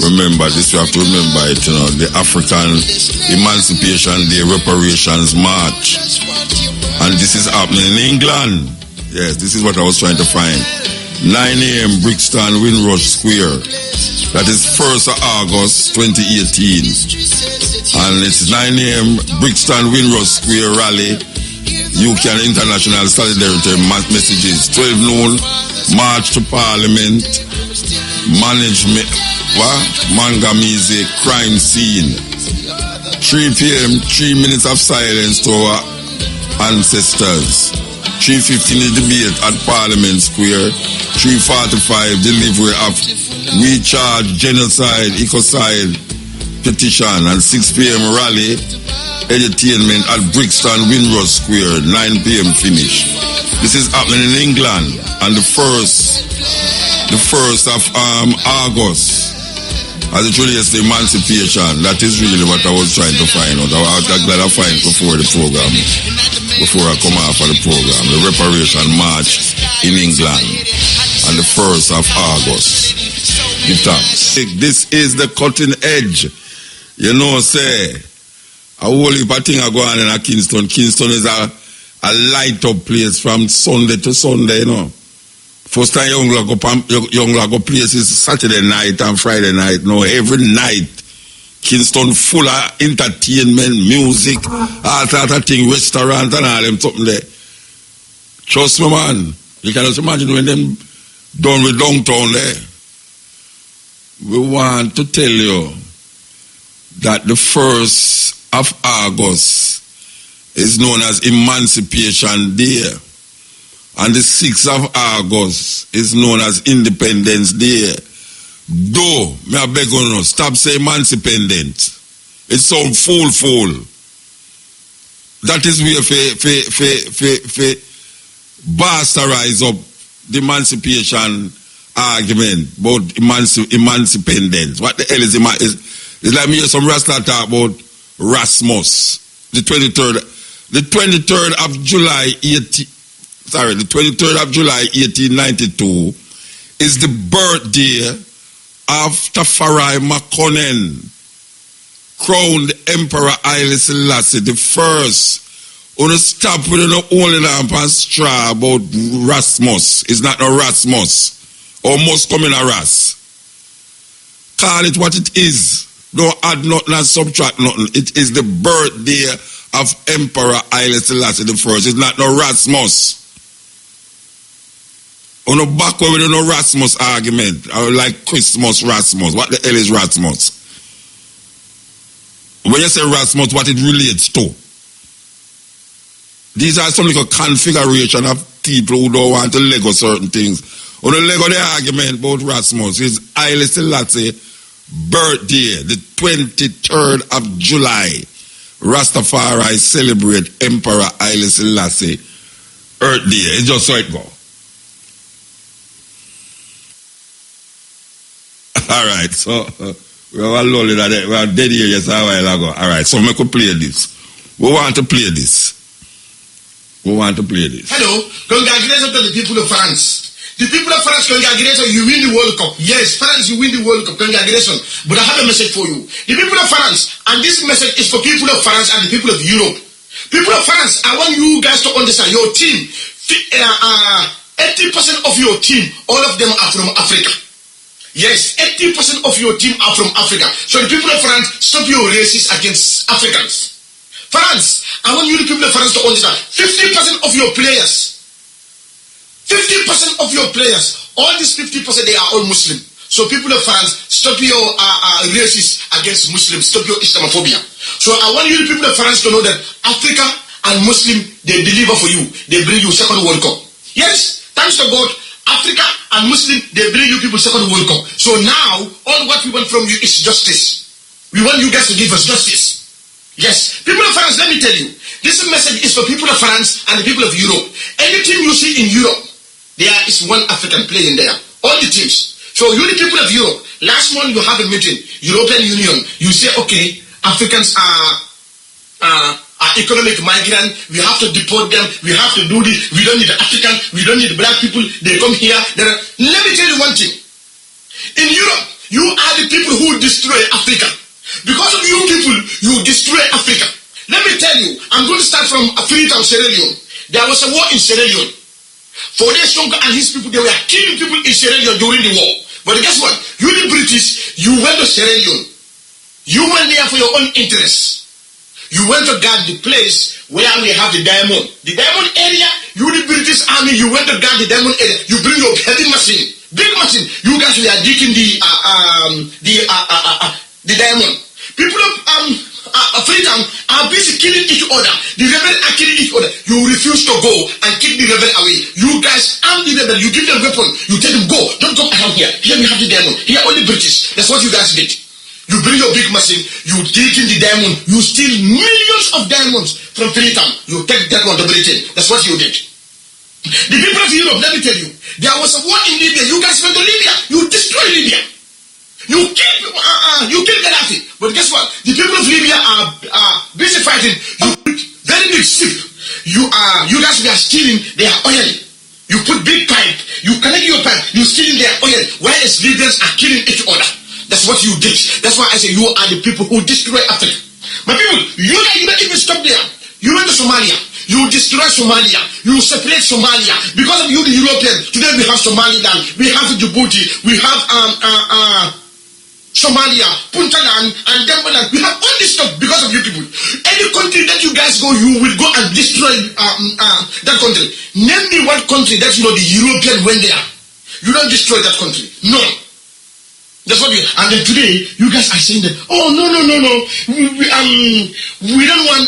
remember this, you have to remember it, you know, the African Emancipation Day Reparations March. And this is happening in England. Yes, this is what I was trying to find. 9 a.m. Brixton Windrush Square. That is 1st of August 2018. And it's 9 a.m. Brixton Windrush Square Rally. UK and International Solidarity Messages. 12 noon, March to Parliament. Management, manga music, crime scene. 3 p.m., 3 minutes of silence to our ancestors. 3:15 debate at Parliament Square. 3:45 delivery of We Charge Genocide, Ecocide petition. And 6 p.m. rally entertainment at Brixton Windrush Square. 9 p.m. finish. This is happening in England on the 1st of August. As it relates to emancipation, that is really what I was trying to find out. I'm glad I find it before the program. Before I come out for the program, the Reparation March in England on the 1st of August. This is the cutting edge. You know, say, a whole heap of things are going on in Kingston. Kingston is a light up place from Sunday to Sunday, you know. First time young go places Saturday night and Friday night. No, every night. Kingston full of entertainment, music, all that of thing, restaurant and all them something there. Trust me, man. You can just imagine when them done with downtown there. We want to tell you that the 1st of August is known as Emancipation Day. And the 6th of August is known as Independence Day. Though, me I beg you, stop saying emancipant. It sounds fool. That is where bastardize up the emancipation argument about emancipant. What the hell is it's like me hear some Rasta talk about Rasmus. The 23rd of July 1892 is the birthday of Tafari Makonnen, crowned Emperor Haile Selassie the first. Wanna stop with no only lamp and straw about Rasmus. It's not no Rasmus. Or must come in a Ras. Call it what it is. Don't add nothing and subtract nothing. It is the birthday of Emperor Haile Selassie the first. It's not no Rasmus. On the back with no Rasmus argument. I like Christmas Rasmus. What the hell is Rasmus? When you say Rasmus, what it relates to? These are some little configuration of people who don't want to Lego certain things. On the Lego the argument about Rasmus is Haile Selassie birthday, the 23rd of July. Rastafari celebrate Emperor Haile Selassie Earth Day. It's just so it go. Alright, so we have a lull in that. We are dead here just a while ago. Alright, so we could play this. We want to play this. Hello, congratulations to the people of France. The people of France, congratulations, you win the World Cup. Yes, France, you win the World Cup. Congratulations. But I have a message for you. The people of France, and this message is for people of France and the people of Europe. People of France, I want you guys to understand your team. 80% of your team, all of them are from Africa. Yes, 80% of your team are from Africa. So the people of France, stop your races against Africans. France, I want you the people of France to understand. 50% of your players, 50% of your players, all these 50%, they are all Muslim. So people of France, stop your races against Muslims, stop your Islamophobia. So I want you the people of France to know that Africa and Muslim, they deliver for you. They bring you second World Cup. Yes, thanks to God, Africa and Muslim, they bring you people second World Cup. So now, all what we want from you is justice. We want you guys to give us justice. Yes, people of France, let me tell you, this message is for people of France and the people of Europe. Anything you see in Europe, there is one African playing there. All the teams. So you the people of Europe, last month you have a meeting, European Union, you say, okay, Africans are economic migrant, we have to deport them, we have to do this, we don't need the African, we don't need the black people, they come here. Let me tell you one thing. In Europe, You are the people who destroy Africa. Because of you people, you destroy Africa. Let me tell you, I'm going to start from Freetown, Sierra Leone. There was a war in Sierra Leone. Foday Sonko and his people, they were killing people in Sierra Leone during the war. But guess what? You the British, you went to Sierra Leone. You went there for your own interests. You went to guard the place where we have the diamond. The diamond area, you the British army, you went to guard the diamond area. You bring your heavy machine, big machine. You guys were digging the diamond. People of Freetown are busy killing each other. The rebels are killing each other. You refuse to go and keep the rebel away. You guys arm the rebel. You give them weapon. You tell them go. Don't come around here. Here we have the diamond. Here only British. That's what you guys did. You bring your big machine. You dig in the diamond. You steal millions of diamonds from Freetown. You take that one to Britain. That's what you did. The people of Europe, let me tell you, there was a war in Libya. You guys went to Libya. You destroyed Libya. You kill Gaddafi. But guess what? The people of Libya are busy fighting. You put very big ship. You guys were stealing their oil. You put big pipe. You connect your pipe. You stealing their oil. Whereas Libyans are killing each other. That's what you did. That's why I say you are the people who destroy Africa. My people, you don't even stop there. You went to Somalia. You destroy Somalia. You separate Somalia. Because of you, the Europeans. Today we have Somaliland. We have Djibouti. We have Somalia, Puntland, and Dembaland. We have all this stuff because of you people. Any country that you guys go, you will go and destroy that country. Name me one country that you know the European went there. You don't destroy that country. No. That's what you. And then today, you guys are saying that. Oh no. We don't want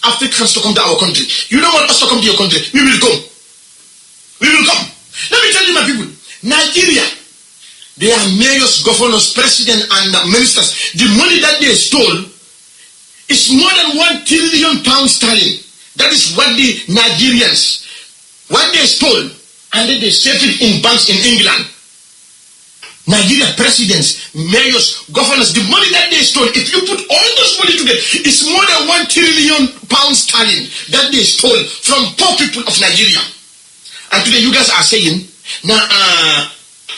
Africans to come to our country. You don't want us to come to your country. We will come. We will come. Let me tell you, my people. Nigeria. They are mayors, governors, president, and ministers. The money that they stole is more than £1 trillion sterling. That is what the Nigerians, what they stole, and then they saved it in banks in England. Nigeria presidents, mayors, governors, the money that they stole, if you put all those money together, it's more than £1 trillion sterling that they stole from poor people of Nigeria. And today you guys are saying, now,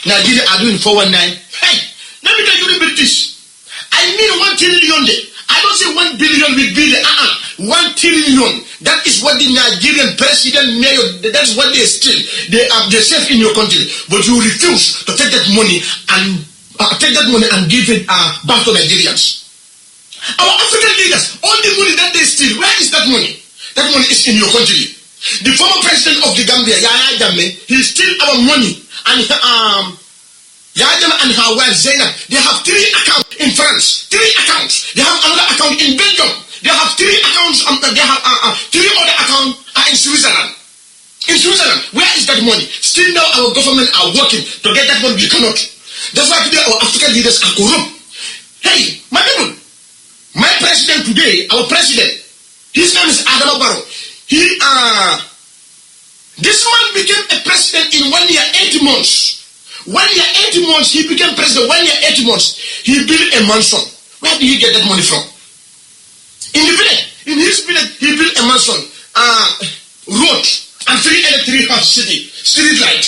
Nigeria are doing 419. Hey, let me tell you the British. I mean 1 trillion there. I don't say 1 billion with billion. 1 trillion. That is what the Nigerian president, mayor, that's what they steal. They save in your country. But you refuse to take that money and give it back to Nigerians. Our African leaders, all the money that they steal, where is that money? That money is in your country. The former president of the Gambia, Yahya Jammeh, he steal our money. And Yahya Jammeh and her wife Zainab, they have 3 accounts in France. 3 accounts. They have another account in Belgium. They have 3 accounts. They have 3 other accounts in Switzerland. In Switzerland, where is that money? Still now our government are working to get that money. We cannot. That's why today our African leaders are corrupt. Hey, my people, my president today, our president, his name is Adama Barrow. This man became a president in 1 year, 8 months. 1 year, 8 months, he became president. 1 year, 8 months, he built a mansion. Where did he get that money from? In the village, in his village, he built a mansion, road, and 3 electric house street light.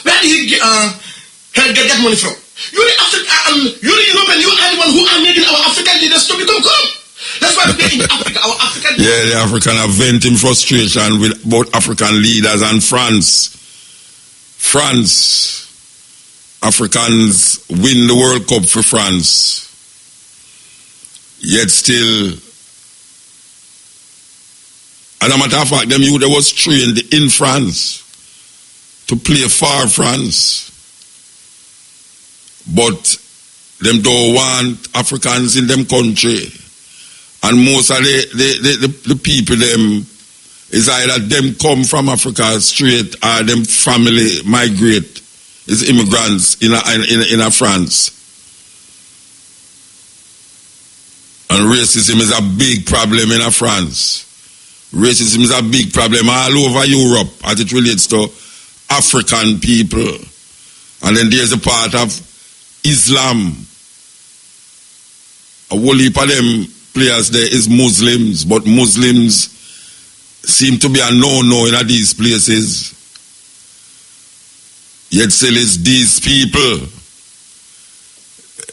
Where did he get that money from? You the European, you are the one who are making our African leaders to become corrupt. That's why today in Africa, our African... Yeah, the African are venting frustration with both African leaders and France. Africans win the World Cup for France. Yet still, as a matter of fact, them youth was trained in France to play for France. But them don't want Africans in them country. And most of the people them is either them come from Africa straight or them family migrate is immigrants in France. And racism is a big problem in France. Racism is a big problem all over Europe as it relates to African people. And then there's a part of Islam. A whole heap of them players there is Muslims, but Muslims seem to be a no-no in these places. Yet still it's these people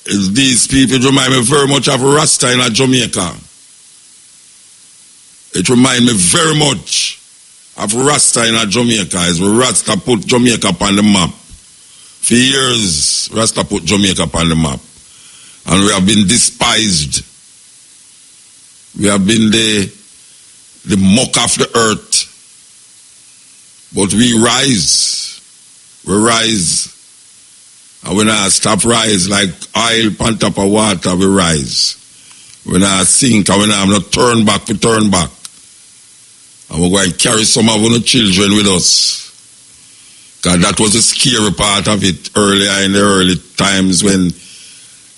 These people remind me very much of Rasta in Jamaica. It reminds me very much of Rasta in Jamaica. As Rasta put Jamaica upon the map. For years, Rasta put Jamaica upon the map. And we have been despised. We have been the muck of the earth. But we rise. We rise. And when I stop rise, like oil on top of water, we rise. When I sink, and when I'm not turn back, we turn back. And we're going to carry some of our children with us. Because that was the scary part of it earlier in the early times when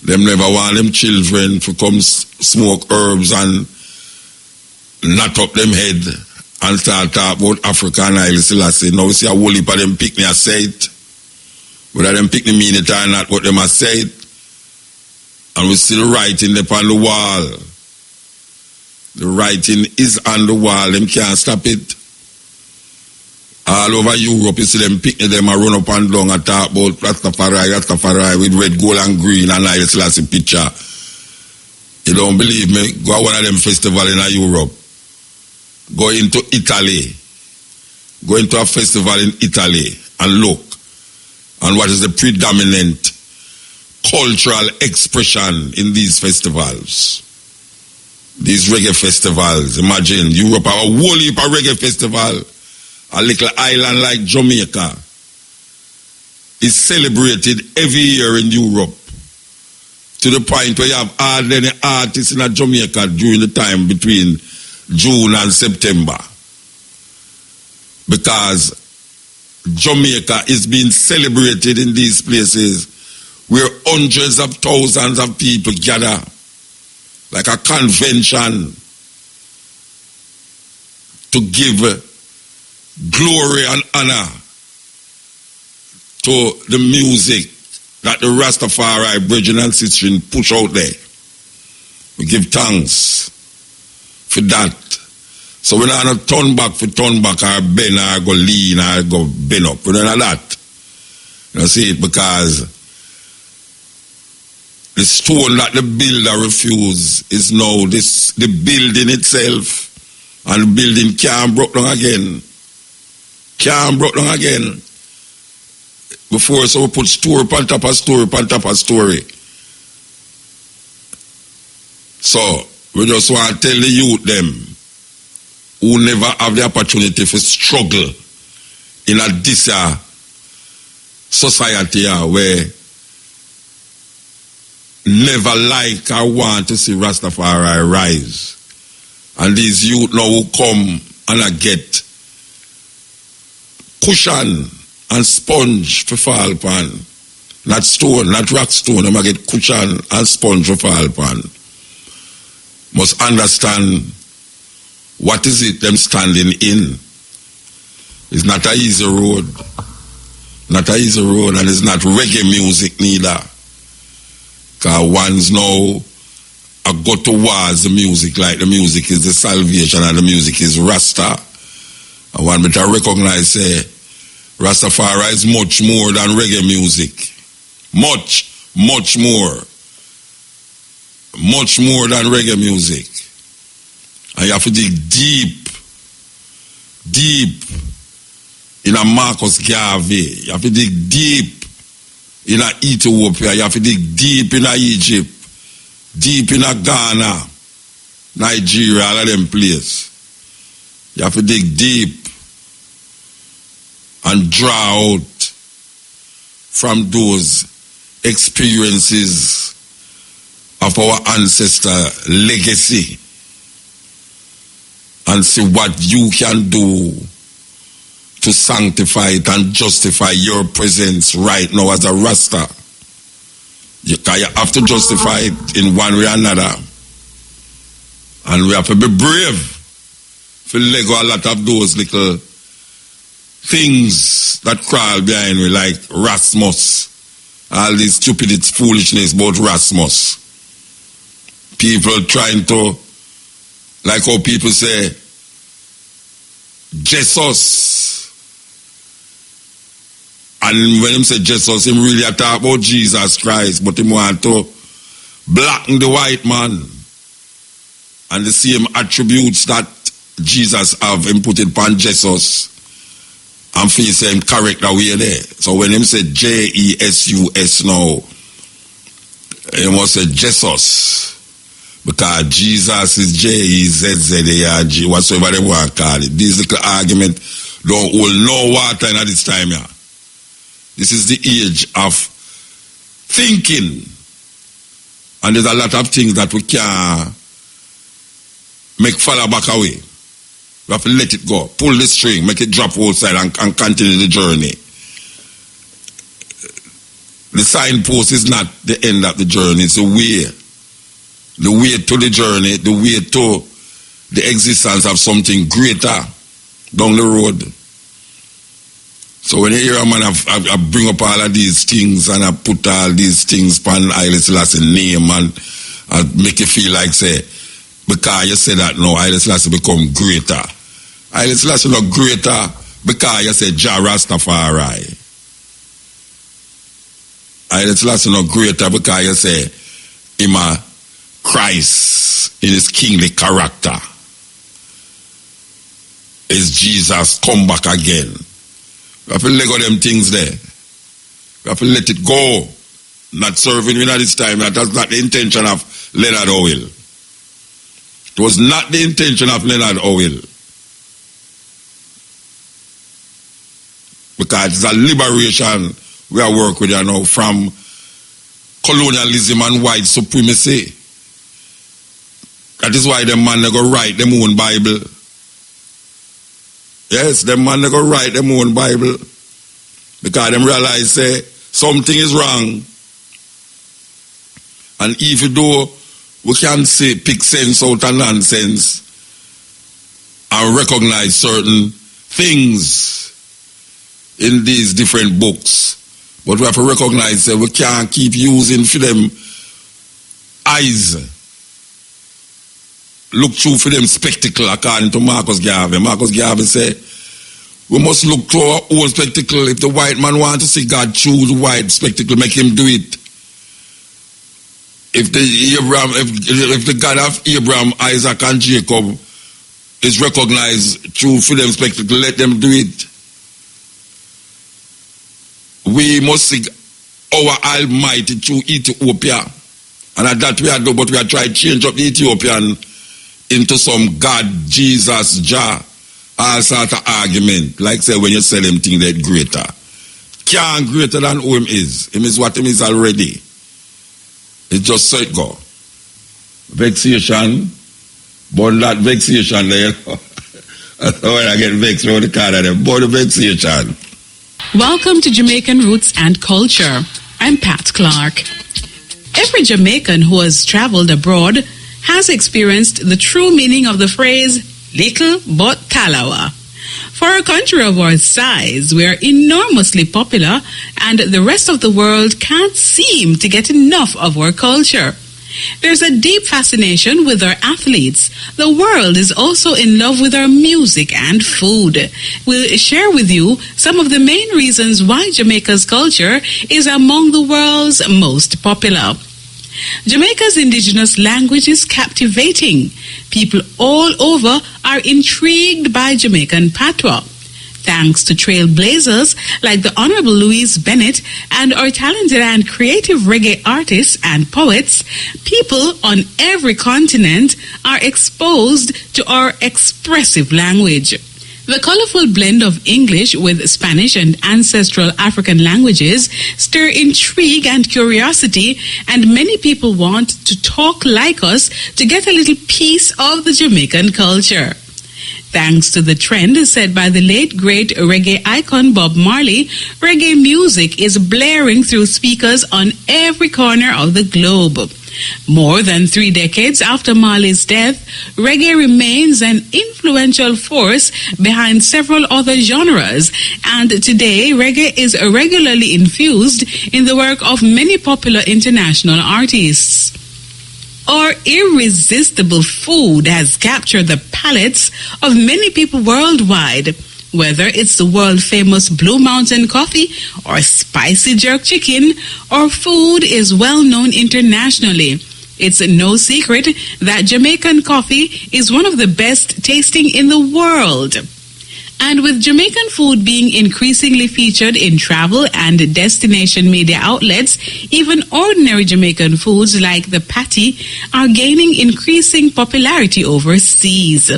them never want them children to come smoke herbs and knot up them head and start talk about Africa and Haile Selassie. Now we see a whole heap of them pick me a say it. Whether them pick me mean it or not, but them a say it. And we still writing them on the wall. The writing is on the wall. Them can't stop it. All over Europe, you see them picking them and run up and down and talk about Rastafari with red, gold and green and Haile Selassie picture. You don't believe me? Go to one of them festivals in Europe. Go into Italy. Go into a festival in Italy and look. And what is the predominant cultural expression in these festivals? These reggae festivals. Imagine, Europe have a whole heap of reggae festival. A little island like Jamaica is celebrated every year in Europe. To the point where you have hardly any artists in Jamaica during the time between June and September. Because Jamaica is being celebrated in these places where hundreds of thousands of people gather like a convention to give glory and honor to the music that the Rastafari brethren and sisters push out there. We give thanks for that. So we're not turn back for turn back or bend or go lean or go bend up. We're not that. You see it because the stone that the builder refused is now the building itself, and the building can't broke down again. Can't broke down again. Before, so we put story upon top of story upon top of story. So we just want to tell the youth them who never have the opportunity to struggle in a this society where never like or want to see Rastafari rise. And these youth now who come and I get cushion and sponge for fall pan. Not stone, not rock stone. I'm going to get cushion and sponge for fall pan. Must understand what is it them standing in. It's not an easy road. Not an easy road, and it's not reggae music neither. Because one's now a go towards the music, like the music is the salvation and the music is Rasta. And one better recognize, say, Rastafari is much more than reggae music. Much, much more. Much more than reggae music. And you have to dig deep, deep in a Marcus Garvey. You have to dig deep in a Ethiopia. You have to dig deep in a Egypt. Deep in a Ghana, Nigeria, all of them places. You have to dig deep and draw out from those experiences of our ancestor legacy and see what you can do to sanctify it and justify your presence right now as a Rasta. You have to justify it in one way or another. And we have to be brave to let go a lot of those little things that crawl behind me, like Rasmus. All this stupid foolishness about Rasmus. People trying to, like how people say, Jesus And when him say Jesus, him really a talk about Jesus Christ, but him want to blacken the white man. And the same attributes that Jesus have, him put it upon Jesus. And for say him correct that way there. So when him say Jesus now, he must say Jesus. Because Jesus is J-E-Z-Z-A-R-G, whatsoever they want to call it. This little argument don't hold no water in this time here. This is the age of thinking. And there's a lot of things that we can't make fall back away. We have to let it go. Pull the string, make it drop outside and continue the journey. The signpost is not the end of the journey, it's the way. The way to the journey, the way to the existence of something greater down the road. So when you hear a man I bring up all of these things and I put all these things upon Haile Selassie name and I make you feel like say, because you say that now, Haile Selassie become greater. Haile Selassie not greater because you say Jah Rastafari. Haile Selassie not greater because you say him a Christ in his kingly character. Is Jesus come back again? We have to let go them things there. We have to let it go. Not serving you at this time. That was not the intention of Leonard Howell. It was not the intention of Leonard Howell. Because it's a liberation we are working with you now from colonialism and white supremacy. That is why them man they go write them own Bible. Yes, them man they go write them own Bible. Because them realize say something is wrong. And even though we can say pick sense out of nonsense and recognize certain things in these different books, but we have to recognize that we can't keep using for them eyes. Look through for them spectacle, according to Marcus Garvey. Marcus Garvey said, we must look through our own spectacle. If the white man wants to see God through the white spectacle, make him do it. If the God of Abraham, Isaac, and Jacob is recognized through for them spectacle, let them do it. We must see our Almighty through Ethiopia. And at that we are doing, but we are trying to change up the Ethiopian into some God, Jesus, Jah, all sort of argument. Like say when you say them thing that greater. Can't greater than who him is. Him is what him is already. It's just so it go. Vexation. But that vexation there. When I get vexed with the card of them. But the vexation. Welcome to Jamaican Roots and Culture. I'm Pat Clark. Every Jamaican who has traveled abroad has experienced the true meaning of the phrase, little but talawa. For a country of our size, we are enormously popular and the rest of the world can't seem to get enough of our culture. There's a deep fascination with our athletes. The world is also in love with our music and food. We'll share with you some of the main reasons why Jamaica's culture is among the world's most popular. Jamaica's indigenous language is captivating. People all over are intrigued by Jamaican patois. Thanks to trailblazers like the Honorable Louise Bennett and our talented and creative reggae artists and poets, people on every continent are exposed to our expressive language. The colorful blend of English with Spanish and ancestral African languages stir intrigue and curiosity, and many people want to talk like us to get a little piece of the Jamaican culture. Thanks to the trend set by the late great reggae icon Bob Marley, reggae music is blaring through speakers on every corner of the globe. More than 3 decades after Marley's death, reggae remains an influential force behind several other genres, and today reggae is regularly infused in the work of many popular international artists. Our irresistible food has captured the palates of many people worldwide. Whether it's the world-famous Blue Mountain coffee or spicy jerk chicken, our food is well known internationally. It's no secret that Jamaican coffee is one of the best tasting in the world. And with Jamaican food being increasingly featured in travel and destination media outlets, even ordinary Jamaican foods like the patty are gaining increasing popularity overseas.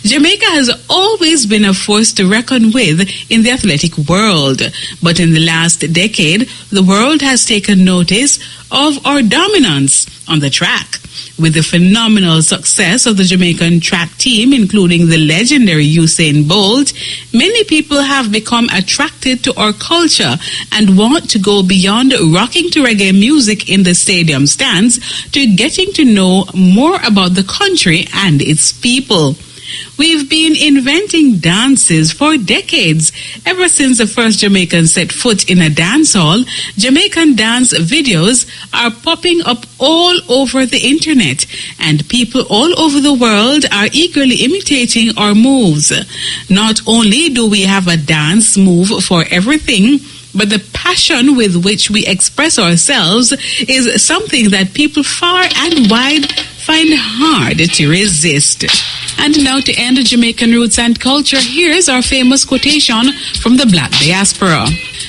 Jamaica has always been a force to reckon with in the athletic world, but in the last decade, the world has taken notice of our dominance on the track. With the phenomenal success of the Jamaican track team, including the legendary Usain Bolt, many people have become attracted to our culture and want to go beyond rocking to reggae music in the stadium stands to getting to know more about the country and its people. We've been inventing dances for decades. Ever since the first Jamaicans set foot in a dance hall, Jamaican dance videos are popping up all over the internet, and people all over the world are eagerly imitating our moves. Not only do we have a dance move for everything, but the passion with which we express ourselves is something that people far and wide find hard to resist. And now, to end Jamaican roots and culture, here's our famous quotation from the Black diaspora.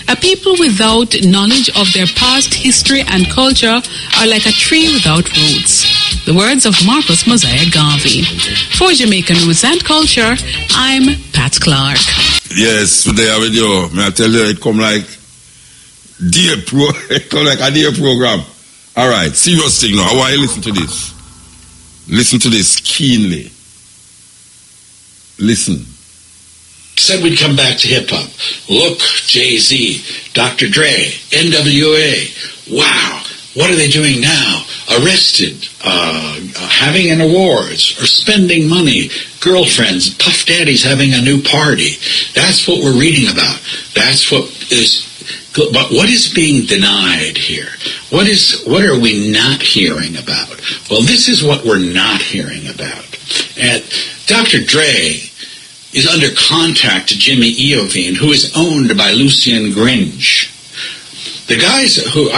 A people without knowledge of their past history and culture are like a tree without roots. The words of Marcus Mosiah Garvey. For Jamaican Roots and Culture, I'm Pat Clark. Yes, today I video. May I tell you, it come like it come like a dear program. All right, serious thing now. I want you to listen to this. Listen to this keenly. Listen. Said we'd come back to hip-hop. Look, Jay-Z, Dr. Dre, NWA. Wow, what are they doing now? Arrested, having an awards, or spending money, girlfriends, Puff Daddy's having a new party. That's what we're reading about. That's what is... But what is being denied here? What are we not hearing about? Well, this is what we're not hearing about. And Dr. Dre is under contract to Jimmy Iovine, who is owned by Lucien Gringe. The guys who,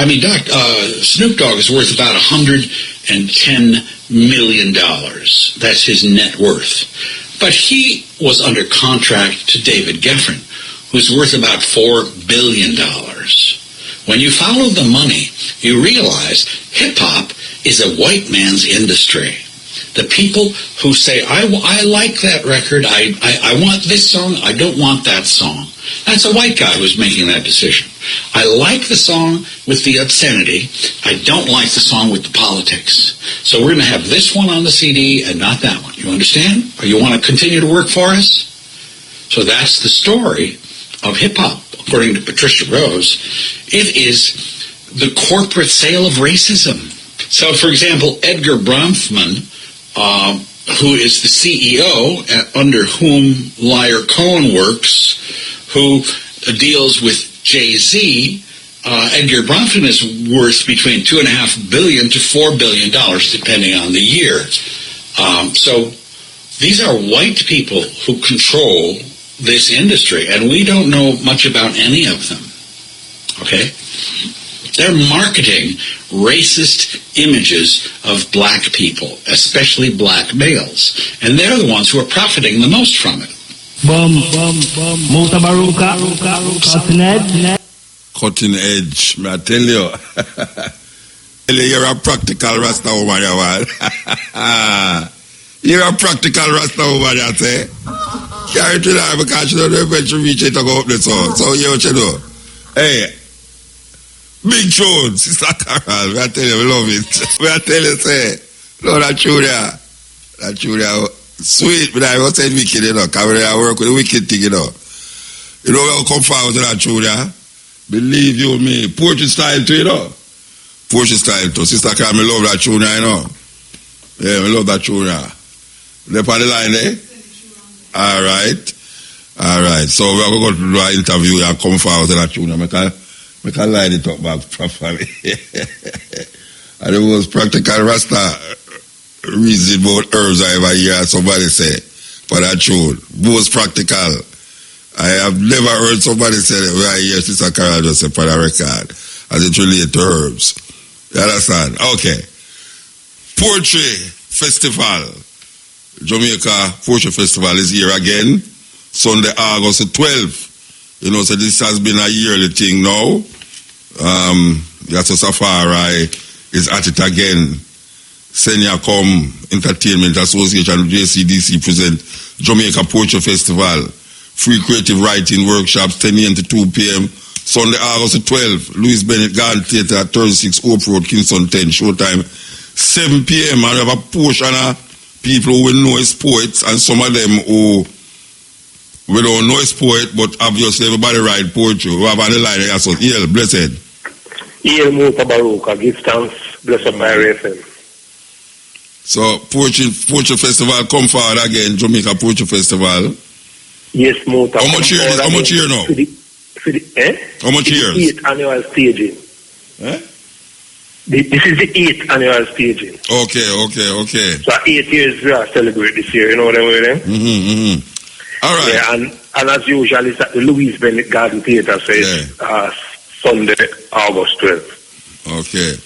Snoop Dogg is worth about $110 million. That's his net worth. But he was under contract to David Geffen, who's worth about $4 billion. When you follow the money, you realize hip-hop is a white man's industry. The people who say, I like that record, I want this song, I don't want that song. That's a white guy who's making that decision. I like the song with the obscenity, I don't like the song with the politics. So we're going to have this one on the CD and not that one. You understand? Or you want to continue to work for us? So that's the story of hip-hop, according to Patricia Rose. It is the corporate sale of racism. So, for example, Edgar Bronfman, who is the CEO under whom Liar Cohen works, who deals with Jay-Z, Edgar Bronfman is worth between $2.5 billion to $4 billion, depending on the year. So these are white people who control this industry, and we don't know much about any of them. Okay? They're marketing racist images of black people, especially black males, and they're the ones who are profiting the most from it. Mutabaruka, Cutting edge, may I tell you. You're a practical Rasta woman, you're a practical Rasta woman, you say. Carry it to her because she don't know when she reach it to go up the song. So you know what you do. Hey, big tune, Sister Carol. I tell you, we love it. I tell you, say, no, that tune there, sweet, but I was saying wicked, you know, because I work with the wicked thing, you know. You know, we'll come forward to that tune there. Believe you me, Portrait style too, you know. Portrait style too. Sister Carol, I love that tune there, you know. Yeah, I love that tune there. They on the line, eh? All right. So we're going to do an interview and come forward to that tune. I can line it up back properly. And the most practical Rasta reason about herbs I ever hear somebody say for that tune. Most practical. I have never heard somebody say that. Well, yes, Sister Carol just said for the record, as it relates to herbs. You understand? Okay. Poetry Festival. Jamaica Poetry Festival is here again. Sunday, August 12th. You know, so this has been a yearly thing now. Yaso Safari is at it again. Senior Com Entertainment Association, JCDC present Jamaica Poetry Festival. Free creative writing workshops, 10 a.m. to 2 p.m. Sunday, August 12th. Louis Bennett Garden Theatre at 36 Hope Road, Kingston 10. Showtime, 7 p.m. And we have a portion of people who will know as poets and some of them who we don't know as poet, but obviously everybody write poetry. We have on the line here, so Iel, blessed. Iel Mutabaruka, give thanks, blessed by FM. So, Poetry Festival, come forward again, Jamaica Poetry Festival. Yes, Muta. How much year now? How much years? The 8th annual staging. Eh? This is the 8th annual staging. Okay. So 8 years we are celebrate this year, you know what I mean? All right. Yeah, and as usual, it's at the Louis Bennett Garden Theatre, so it's Sunday, August 12th. Okay.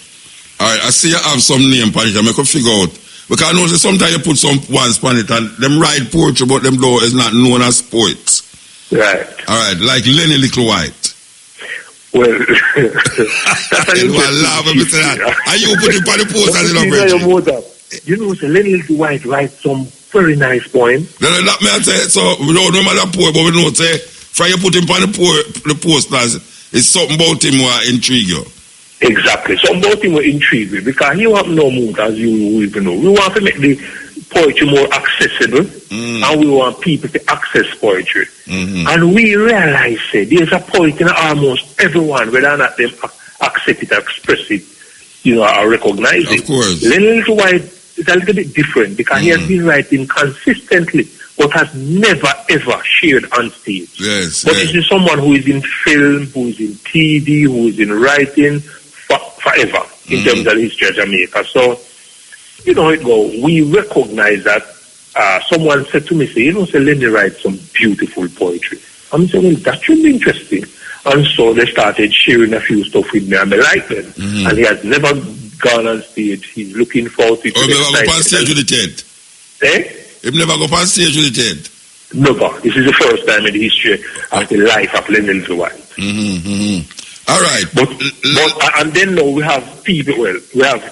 All right, I see you have some name on it. I make a figure out. Because I know that sometimes you put some ones on it and them write poetry, but them though is not known as poets. Right. All right, like Lenny Little White. Well, that's an interesting that. And you put it on the post as a you know, so Lenny Little White writes some very nice poem. That may I say, so we don't know about that poet, but we know say, from you put him on the post as it's something about him will intrigue you. Exactly. Something about him will intrigue me because he want no mood, as you even know. We want to make the poetry more accessible and we want people to access poetry. And we realize there's a poet in almost everyone, whether or not them accept it, express it, you know, or recognize it. Of course. Lenny Little White is a little bit different because he has been writing consistently but has never ever shared on stage. Yes. But this is someone who is in film, who is in TV, who is in writing forever in terms of the history of Jamaica. So, you know, we recognize that someone said to me, say, you know, say, Lenny writes some beautiful poetry. I'm saying, well, that should be interesting. And so they started sharing a few stuff with me, and I like them. And he has never gone on stage. He's looking forward to it. He never go on stage with the tent? Eh? He never go on stage with the tent? Never. This is the first time in the history of the life of Lenny Little White. All right. But and then now we have people, we have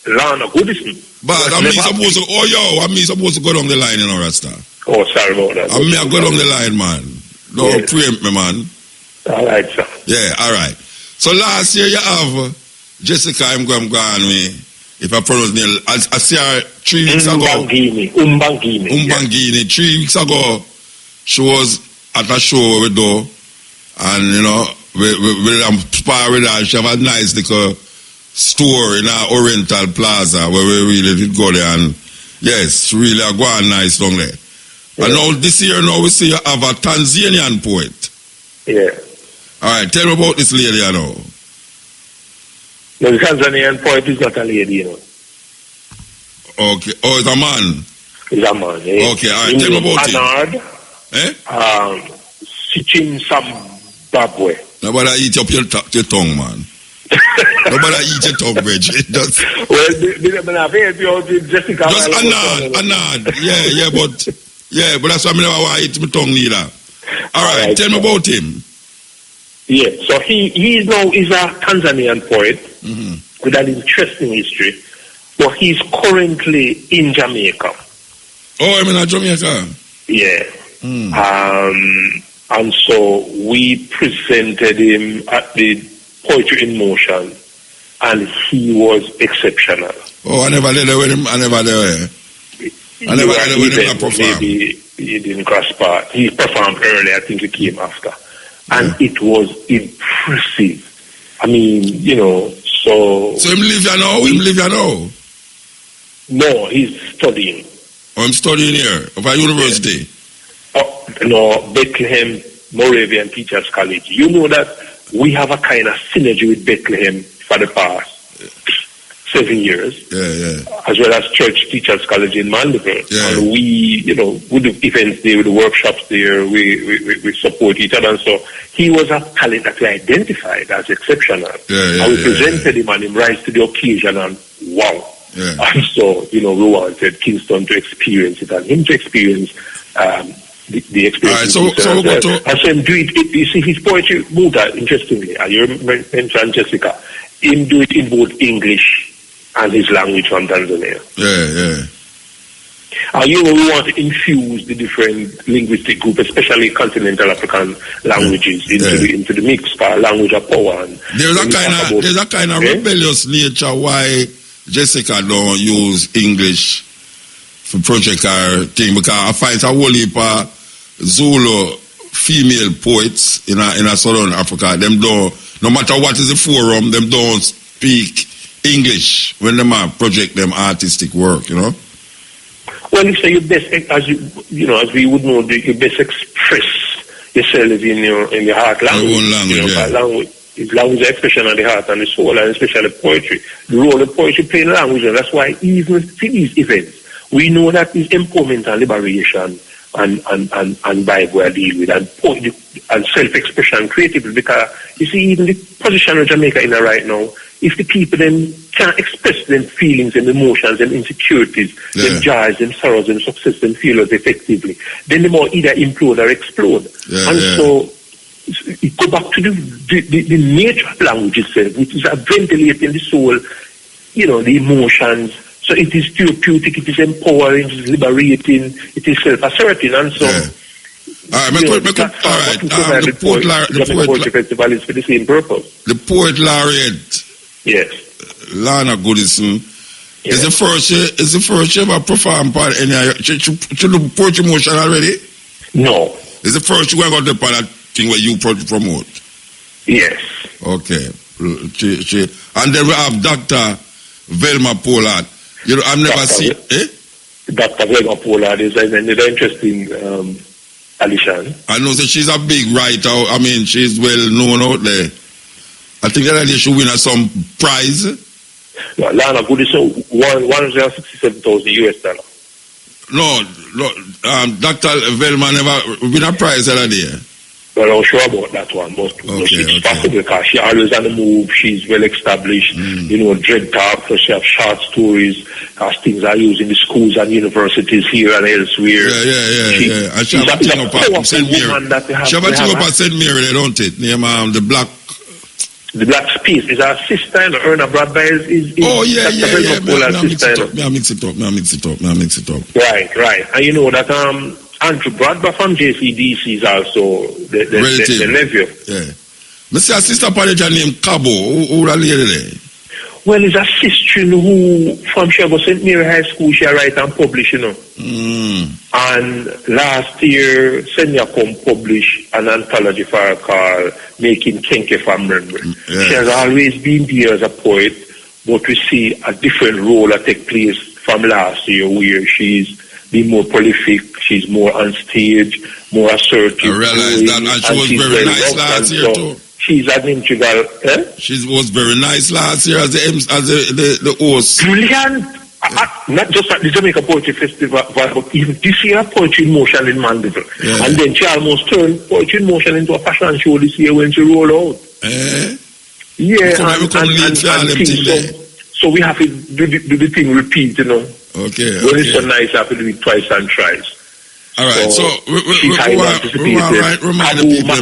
Lana Goodison. But I'm supposed to go down the line, you know, Rasta. Oh, sorry about that. I go down the line, man. Don't preempt me, man. All right, sir. Yeah, all right. So last year you have Jessica Mgwamgwani, if I pronounce the name, I see her 3 weeks ago. Umbangini. 3 weeks ago, she was at a show where we do, and you know, we spar with her. She have a nice little store in our Oriental Plaza where we really did go there, and yes, really a go on nice down there. Yeah. And now this year now we see you have a Tanzanian poet. Yeah. Alright, tell me about this lady you know. No, the Tanzanian poet is not a lady, you know. Okay. Oh, it's a man. It's a man, yeah. Okay, alright, tell me about it. Sichin Zimbabwe. Nobody eat up your tongue, man. Nobody eat your tongue, Reg. Just Anad. Yeah, but that's why I never want to eat my tongue neither. Alright, tell me about him. Yeah, so he's a Tanzanian poet with an interesting history, but he's currently in Jamaica. Oh, I'm in Jamaica? Yeah. And so we presented him at the Poetry in Motion, and he was exceptional. Oh, I never did it with him. I never did with him perform. Maybe he didn't cross part. He performed early. I think he came after. And it was impressive. I mean, you know, so... So him live here now? No, he's studying. Oh, I'm studying here? Of a university? Yeah. Oh, no, Bethlehem Moravian Teachers College. You know that we have a kind of synergy with Bethlehem for the past 7 years, Yeah. as well as Church Teachers College in Mandeville. Yeah. And we, with the events there, with the workshops there, we support each other. And so he was a talent that we identified as exceptional. And we presented him and him rise to the occasion, and wow. Yeah. And so, we wanted Kingston to experience it and him to experience the experience. All right, so we'll go to... And so him do it, you see, his poetry, Muta, interestingly, and you mentioned Jessica, him do it in both English and his language from Tanzania. Yeah. And we want to infuse the different linguistic groups, especially continental African languages, into the mix, language of power. And there's a kind of rebellious nature why Jessica don't use English for project or thing, because I find a whole heap of Zulu female poets in a southern Africa. Them don't, no matter what is the forum, them don't speak English when them project them artistic work, Well, you say you best, as we would know, you best express yourself in your heart language. Our own language, Language is expression of the heart and the soul, and especially poetry. The role of poetry playing language, and that's why even for these events, we know that is empowerment and liberation and Bible are deal with, and self-expression creatively, because you see, even the position of Jamaica in right now, if the people then can't express them feelings and emotions and insecurities, them joys, them sorrows, them success, them failures effectively, then they more either implode or explode. So it go back to the nature of language itself, which is ventilating the soul, the emotions. So it is therapeutic, it is empowering, it is liberating, it is self-asserting, and so. The poetry festival is for the same purpose. The poet laureate, yes, Lana Goodison, is the first she ever performed part any. She do poetry motion already? No. Is the first she going to go to that thing where you promote? Yes. Okay. And then we have Dr. Velma Pollard. I've never seen. Dr. Velma Pollard is an interesting addition. I know that she's a big writer. I mean, she's well known out there. I think that she should win some prize. No, Lana Goodison won $167,000. No, Dr. Velma never win a prize that day. Well, I'm sure about that one, but it's possible because she's always on the move. She's well established, dread talk, so she has short stories as things are used in the schools and universities here and elsewhere. Yeah. And she have a thing up at St. Mary. She have a thing up at St. Mary, don't it? Name the Black. The Black Space is our sister, and Erna Bradby is yeah. I mix it up. Right. And you know that Andrew Bradby from JCDC is also the nephew. Yeah. Mr. Sister Panager named Cabo. Who that lady there? Well, it's a sister who from Chicago St. Mary High School, she write and publish, And last year, Senya come publish an anthology for her called Making Kenke from Memory. She has always been there as a poet, but we see a different role that take place from last year where she's been more prolific, she's more on stage, more assertive. I realized that, and she was very nice last year too. She's an integral. She was very nice last year as the host. Brilliant. Not just at the Jamaica Poetry Festival, but even this year, Poetry in Motion in Mandeville. Yeah. And then she almost turned Poetry in Motion into a fashion show this year when she rolled out. Yeah, so we have to do the thing repeat, Okay. When it's so nice, I have to do it twice and thrice. All right, so we remind the people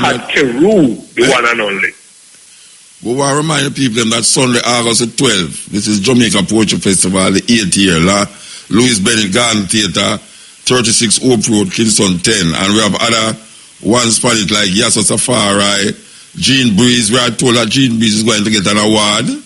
the one and only. We want to remind the people that Sunday, August 12th, this is Jamaica Poetry Festival, the 8th year, Louis Bennett Garden Theatre, 36 Hope Road, Kingston 10, and we have other ones for it like Yasa Safari, Gene Breeze. We are told that Gene Breeze is going to get an award.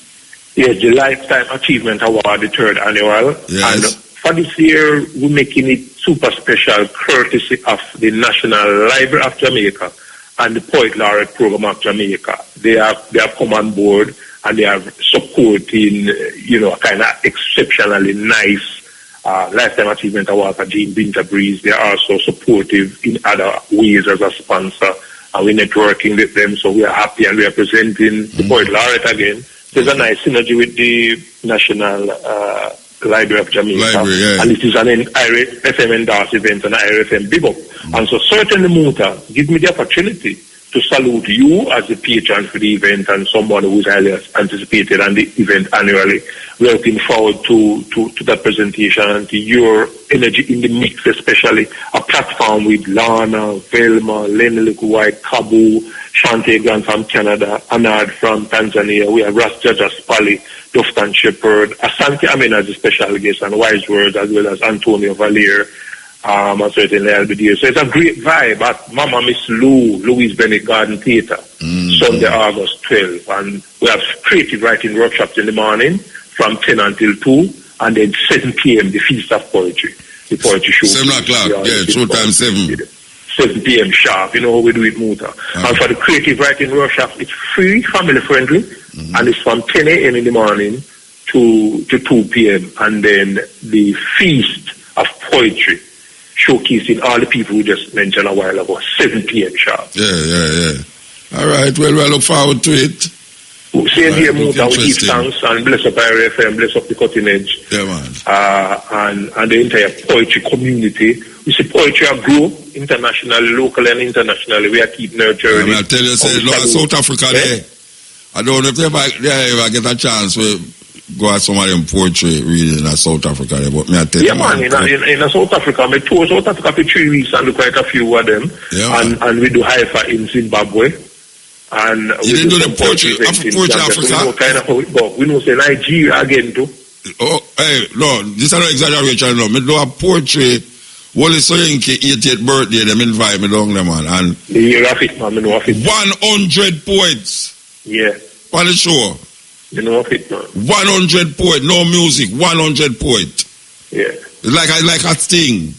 Yes, the Lifetime Achievement Award, the 3rd annual. Yes. And for this year, we're making it super special, courtesy of the National Library of Jamaica and the Poet Laureate Program of Jamaica. They have come on board and they are supporting, a kind of exceptionally nice Lifetime Achievement Award for Gene Breeze. They are also supportive in other ways as a sponsor, and we're networking with them, so we are happy, and we are presenting the Poet Laureate again. There's a nice synergy with the National Library of Jamaica. And it is an FM endorse event and IRFM big up. And so certainly, Muta, give me the opportunity to salute you as the patron for the event and someone who is highly anticipated on the event annually. We're looking forward to that presentation and to your energy in the mix, especially a platform with Lana, Velma, Lenny White, Kabu, Shante Grant from Canada, Anad from Tanzania. We have Ras Jaja Spali, Duftan Shepherd, Asante Amen as a special guest, and Wise Words, as well as Antonio Valier. And certainly I'll be there. So it's a great vibe at Mama Miss Louise Bennett Garden Theatre, Sunday, August 12th. And we have creative writing workshops in the morning from 10 until 2, and then 7 p.m. the Feast of Poetry, the poetry show. 7 o'clock, showtime 7. 7 p.m. sharp, you know how we do it, Muta. And for the creative writing workshop, it's free, family friendly, and it's from 10 a.m. in the morning to 2 p.m. And then the Feast of Poetry, showcasing all the people we just mentioned a while ago, 7 p.m. sharp. Yeah. All right, well, we look forward to it. Same here, Muta, we give thanks and bless up IRFM, bless up the Cutting Edge. Yeah, man. And the entire poetry community. We see poetry grow internationally, locally and internationally. We are keep nurturing it. I tell you, South Africa there, I don't know if they ever get a chance to go at some of them poetry reading in South Africa there, but me I tell you, man, in South Africa, I tour South Africa for 3 weeks and do quite a few of them. Yeah, and we do Haifa in Zimbabwe. And you didn't do the poetry Africa? We know kind of how it goes. We know say Nigeria again too. Oh, hey, no, this is no exaggeration, no. Me do a poetry. Wally Soyinke 88th birthday, them invite me down there, man. And the year of it, man, me know of it. 100 poets. Yeah. On the show. You know of it, man. 100 poets, no music, 100 poets. Yeah. Like a thing.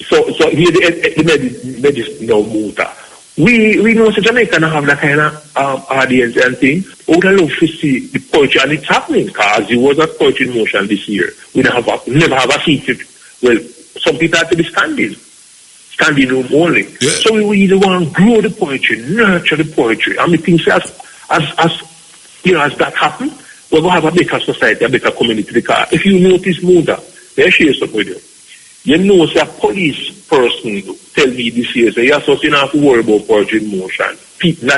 So here the no Muta. We know so Jamaica have that kind of audience and thing. We would love to see the poetry, and it's happening because it was a poetry in motion this year. We never have a seat. Well, some people have to be standing room only. Yeah. So we either want to grow the poetry, nurture the poetry. And we think as you know, as that happens, we're going to have a better society, a better community. Because if you notice, Muda, let share something with you. You know, say a police person tell me this year, say, yes, so you don't have to worry about poetry in motion. People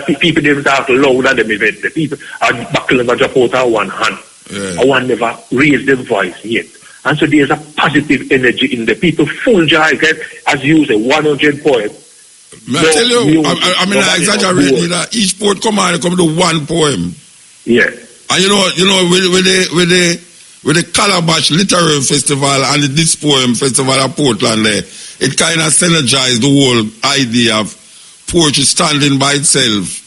don't talk loud at them event. The people are buckling and drop out of one hand. Yeah. One never raise their voice yet. And so there's a positive energy in the people, full joy, as you say, 100 poems. I tell you, I exaggerate that each poet come to one poem. Yeah. And you know, with the Calabash Literary Festival and this poem festival at Portland there, it kind of synergized the whole idea of poetry standing by itself.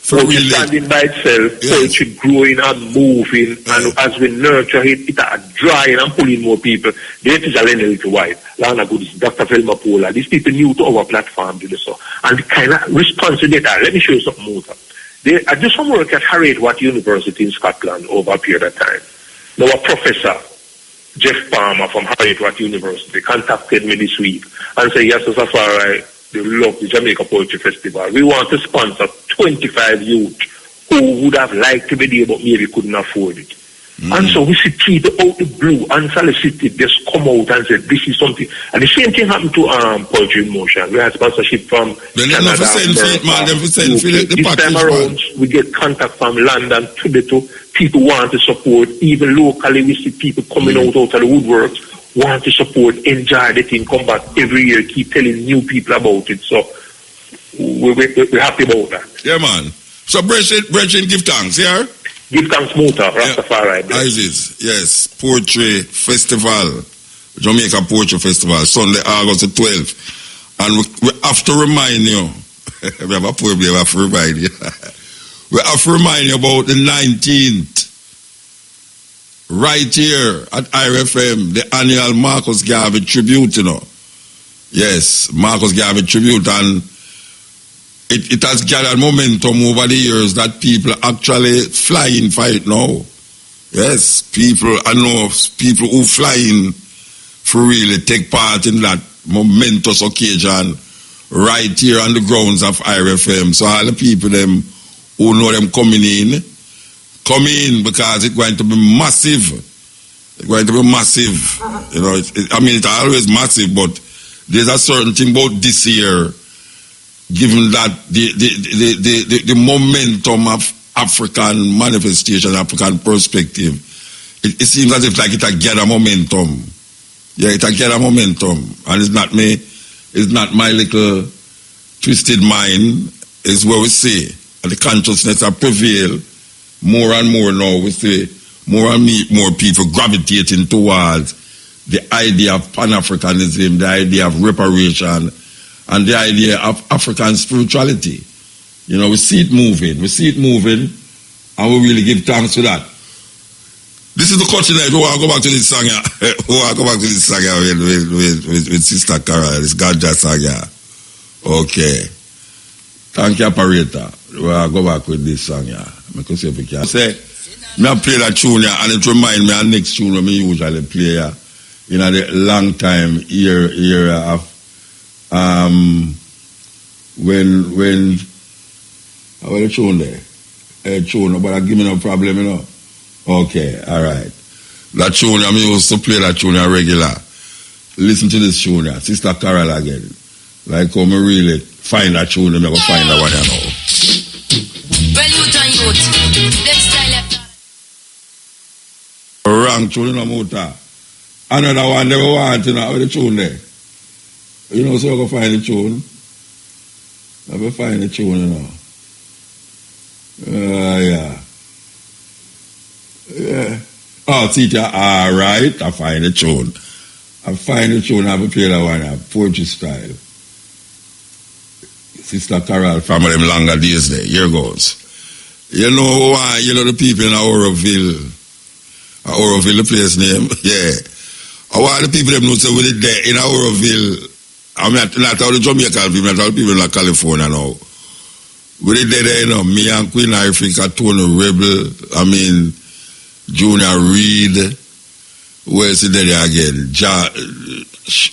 Poetry standing by itself, yes. Poetry growing and moving, and as we nurture it, it are drying and pulling more people. There is a little white, Lana Goodis, Dr. Velma Pola, these people new to our platform, so, and the kind of response to that. Let me show you something more. I do some work at Harriet University in Scotland over a period of time. Now, a professor, Jeff Palmer from Harriet University, contacted me this week and said, yes, Safari, they love the Jamaica Poetry Festival. We want to sponsor 25 youth who would have liked to be there but maybe couldn't afford it. And so we see people out the blue, unsolicited, just come out and say, this is something. And the same thing happened to Poetry in Motion. We had sponsorship from Canada. This time around, we get contact from London, Tobago. People want to support. Even locally, we see people coming out of the woodworks, want to support, enjoy the thing, come back every year, keep telling new people about it. So we're happy about that. Yeah, man. So, Bridget, give thanks, yeah? Give thanks, Muta, Rastafari. Isis, yes. Poetry Festival, Jamaica Poetry Festival, Sunday, August the 12th. And we have to remind you, we have a poem we have to remind you. We have to remind you about the 19th, right here at IRFM, the annual Marcus Garvey tribute, you know. Yes, Marcus Garvey tribute, and it has gathered momentum over the years that people actually flying for it now. Yes, I know people who flying for really take part in that momentous occasion right here on the grounds of IRFM. So all the people them who know them coming in, come in because it's going to be massive. It's going to be massive. You know, it's always massive, but there's a certain thing about this year, given that the momentum of African manifestation, African perspective, it seems as if like it a gather momentum. Yeah, it a gather momentum. And it's not my little twisted mind, is where we see. And the consciousness that prevail more and more now. We see more and more people gravitating towards the idea of Pan-Africanism, the idea of reparation, and the idea of African spirituality. You know, we see it moving, and we really give thanks for that. This is the continent. We want to go back to this song with Sister Carol, this Ganja song. Okay. Thank you, operator. We want to go back with this song. Because if we can say, I play that tune, and it reminds me of the next tune I usually play in a long time era of when how the tune there? Tune, but I give me no problem, you know. Okay, all right. That tune, I used to play that tune regular. Listen to this tune, Sister Carol again. Like how me really find that tune, I'm going to find that one now. Well, youth and youth, them style. Wrong tune, you know, Muta. Another one they want, you know, with the tune there. You know, so I go find the tune. I go find the tune, you know. Yeah. Oh, teacher, all right. I find the tune. I have to play that one, poetry style. Sister Carol from them longer days there. Here goes. You know why? You know the people in Auroville, the place name? Yeah. I want the people them know say we did there in Auroville. I'm not all the Jamaican people, not all the people in California now. We did there, you know, me and Queen Africa, Tony Rebel, Junior Reed, where's it there again?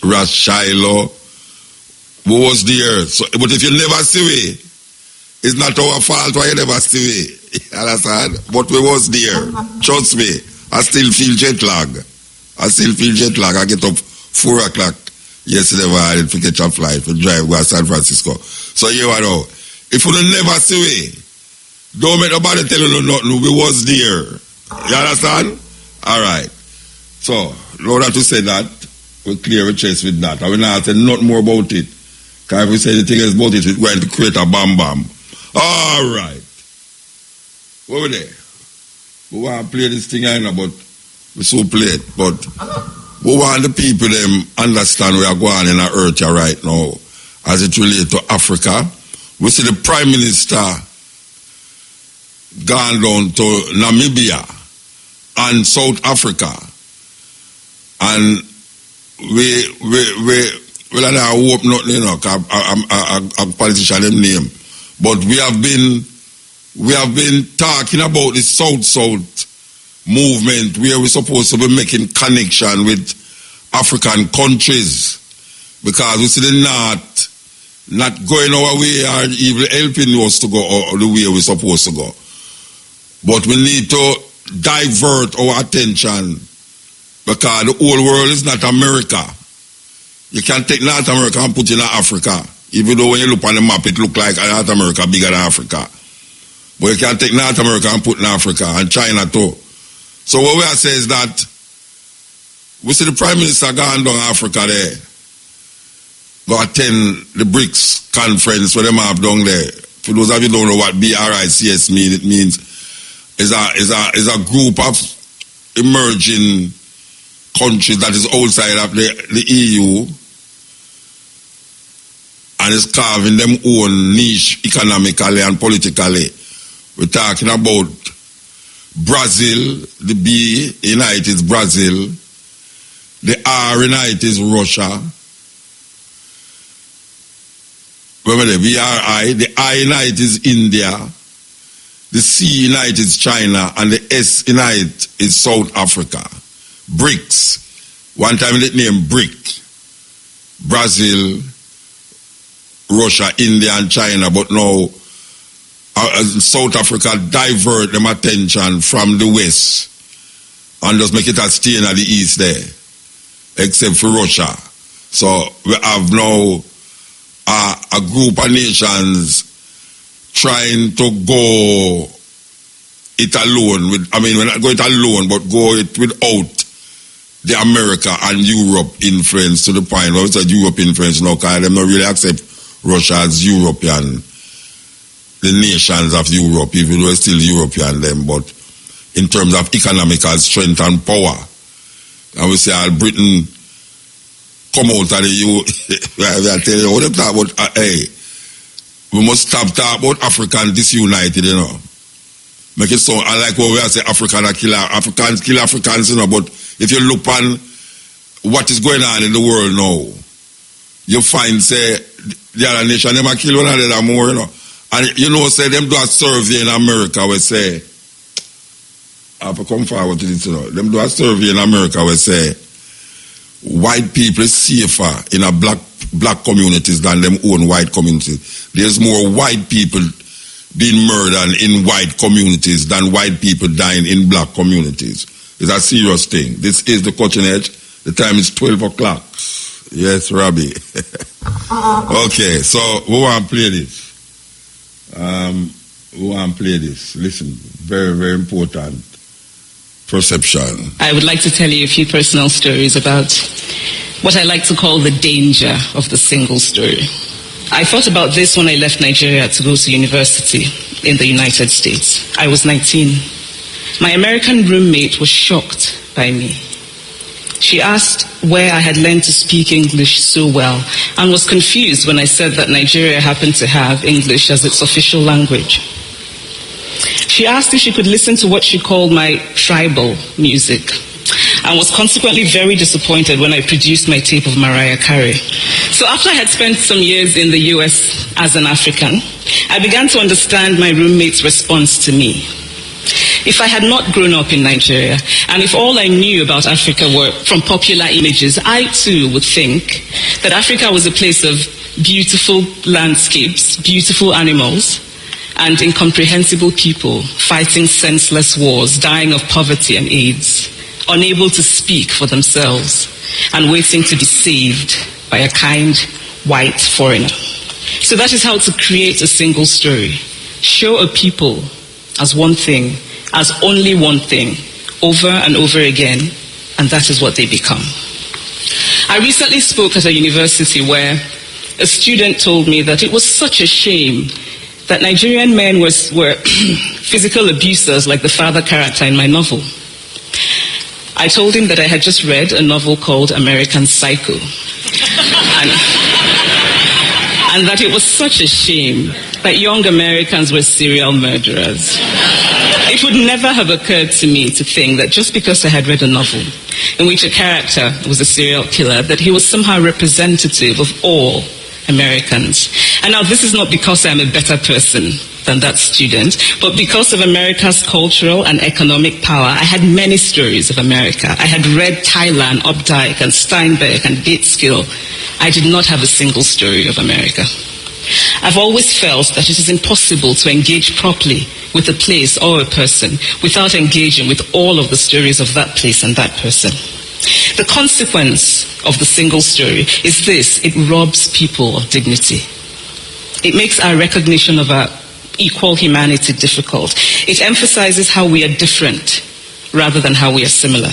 Ras Shiloh. We was there. So, but if you never see me, it's not our fault why you never see me. You understand? But we was there. Trust me. I still feel jet lag. I get up 4 o'clock yesterday when I had to catch a flight to drive go to San Francisco. So you know, if you never see me, don't make nobody tell you nothing. We was there. You understand? All right. So, in order to say that, we clear a chest with that. I will not say nothing more about it. Because if we say anything else about it, it's going to create a bam. All right. Over there. We want to play this thing, I know, but we so play it. But we want the people them understand we are going in our earth here right now as it relates to Africa. We see the Prime Minister gone down to Namibia and South Africa. And we don't hope nothing, you know, cause I'm a politician them name. But we have been talking about the South movement where we're supposed to be making connection with African countries. Because we see the North not going our way or even helping us to go the way we're supposed to go. But we need to divert our attention because the whole world is not America. You can take North America and put it in Africa. Even though when you look on the map, it looks like North America bigger than Africa. But you can take North America and put in Africa and China too. So what we are saying is that we see the Prime Minister gone down Africa there. Go attend the BRICS conference where they have down there. For those of you who don't know what BRICS means, it means is a group of emerging countries that is outside of the EU and is carving them own niche economically and politically. We're talking about Brazil, the B in it is Brazil, the R in it is Russia. Remember the VRI, the I in it is India, the C in it is China, and the S in it is South Africa. BRICS. One time it named BRIC. Brazil, Russia, India, and China, but now South Africa divert them attention from the West and just make it a stay in the East there, except for Russia. So we have now a group of nations trying to go it alone. We're not going it alone, but go it without the America and Europe influence, to the point where we said Europe influence now, because they don't really accept Russia as European, the nations of Europe, even though it's still European them, but in terms of economical strength and power. And we say, Britain come out of the EU. I tell you, what they talk about, hey, we must stop talking about African disunited, you know. Make it sound, I like what we say, Africans kill Africans, you know, but if you look on what is going on in the world now, you find, say, the other nation, them kill one another more, you know. And you know, say, them do a survey in America where say, I have to come forward to this, you know. Them do a survey in America where say, white people is safer in a black communities than them own white communities. There's more white people being murdered in white communities than white people dying in black communities. It's a serious thing. This is the Cutting Edge. The time is 12 o'clock. Yes, Robbie. Okay, so we want to play this. Listen, very, very important perception. I would like to tell you a few personal stories about what I like to call the danger of the single story. I thought about this when I left Nigeria to go to university in the United States. I was 19. My American roommate was shocked by me. She asked where I had learned to speak English so well and was confused when I said that Nigeria happened to have English as its official language. She asked if she could listen to what she called my tribal music and was consequently very disappointed when I produced my tape of Mariah Carey. So after I had spent some years in the US as an African, I began to understand my roommate's response to me. If I had not grown up in Nigeria, and if all I knew about Africa were from popular images, I too would think that Africa was a place of beautiful landscapes, beautiful animals, and incomprehensible people fighting senseless wars, dying of poverty and AIDS, unable to speak for themselves, and waiting to be saved by a kind white foreigner. So that is how to create a single story. Show a people as one thing, as only one thing, over and over again, and that is what they become. I recently spoke at a university where a student told me that it was such a shame that Nigerian men were physical abusers like the father character in my novel. I told him that I had just read a novel called American Psycho, and that it was such a shame that young Americans were serial murderers. It would never have occurred to me to think that just because I had read a novel in which a character was a serial killer, that he was somehow representative of all Americans. And now this is not because I'm a better person than that student, but because of America's cultural and economic power, I had many stories of America. I had read Thailand, Updike, and Steinbeck, and Gateskill. I did not have a single story of America. I've always felt that it is impossible to engage properly with a place or a person without engaging with all of the stories of that place and that person. The consequence of the single story is this: it robs people of dignity. It makes our recognition of our equal humanity difficult. It emphasizes how we are different rather than how we are similar.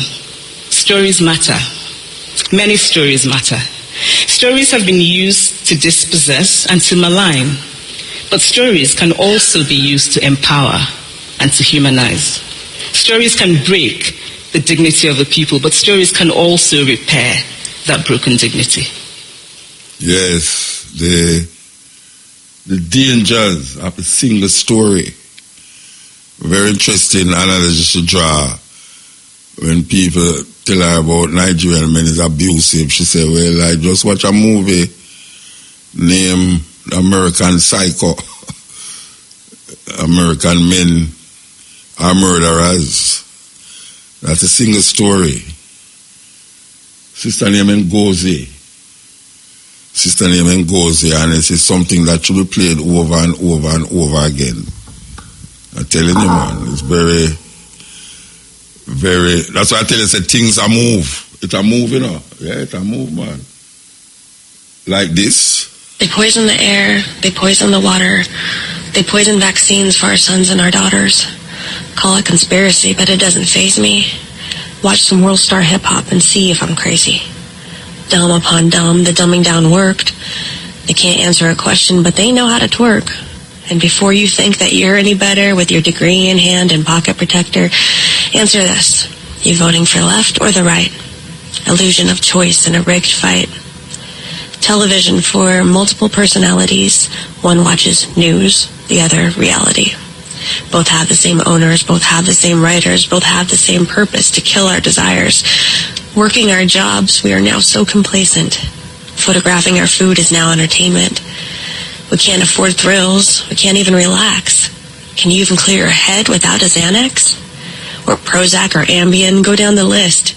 Stories matter. Many stories matter. Stories have been used to dispossess and to malign, but stories can also be used to empower and to humanize. Stories can break the dignity of a people, but stories can also repair that broken dignity. Yes, the dangers of a single story. Very interesting analysis to draw. When people tell her about Nigerian men is abusive, she said, well, I just watch a movie named American Psycho. American men are murderers. That's a single story. Sister named Ngozi. And this is something that should be played over and over and over again. I'm telling you, man, it's very, very, that's why I tell you, say things are move. It's a move, you know. Yeah, it's a move, man. Like this. They poison the air, they poison the water, they poison vaccines for our sons and our daughters. Call it conspiracy, but it doesn't faze me. Watch some world star hip-hop and see if I'm crazy. Dumb upon dumb, the dumbing down worked. They can't answer a question, but they know how to twerk. And before you think that you're any better with your degree in hand and pocket protector, answer this. You voting for left or the right? Illusion of choice in a rigged fight. Television for multiple personalities. One watches news, the other reality. Both have the same owners, both have the same writers, both have the same purpose to kill our desires. Working our jobs, we are now so complacent. Photographing our food is now entertainment. We can't afford thrills. We can't even relax. Can you even clear your head without a Xanax? Or Prozac or Ambien? Go down the list.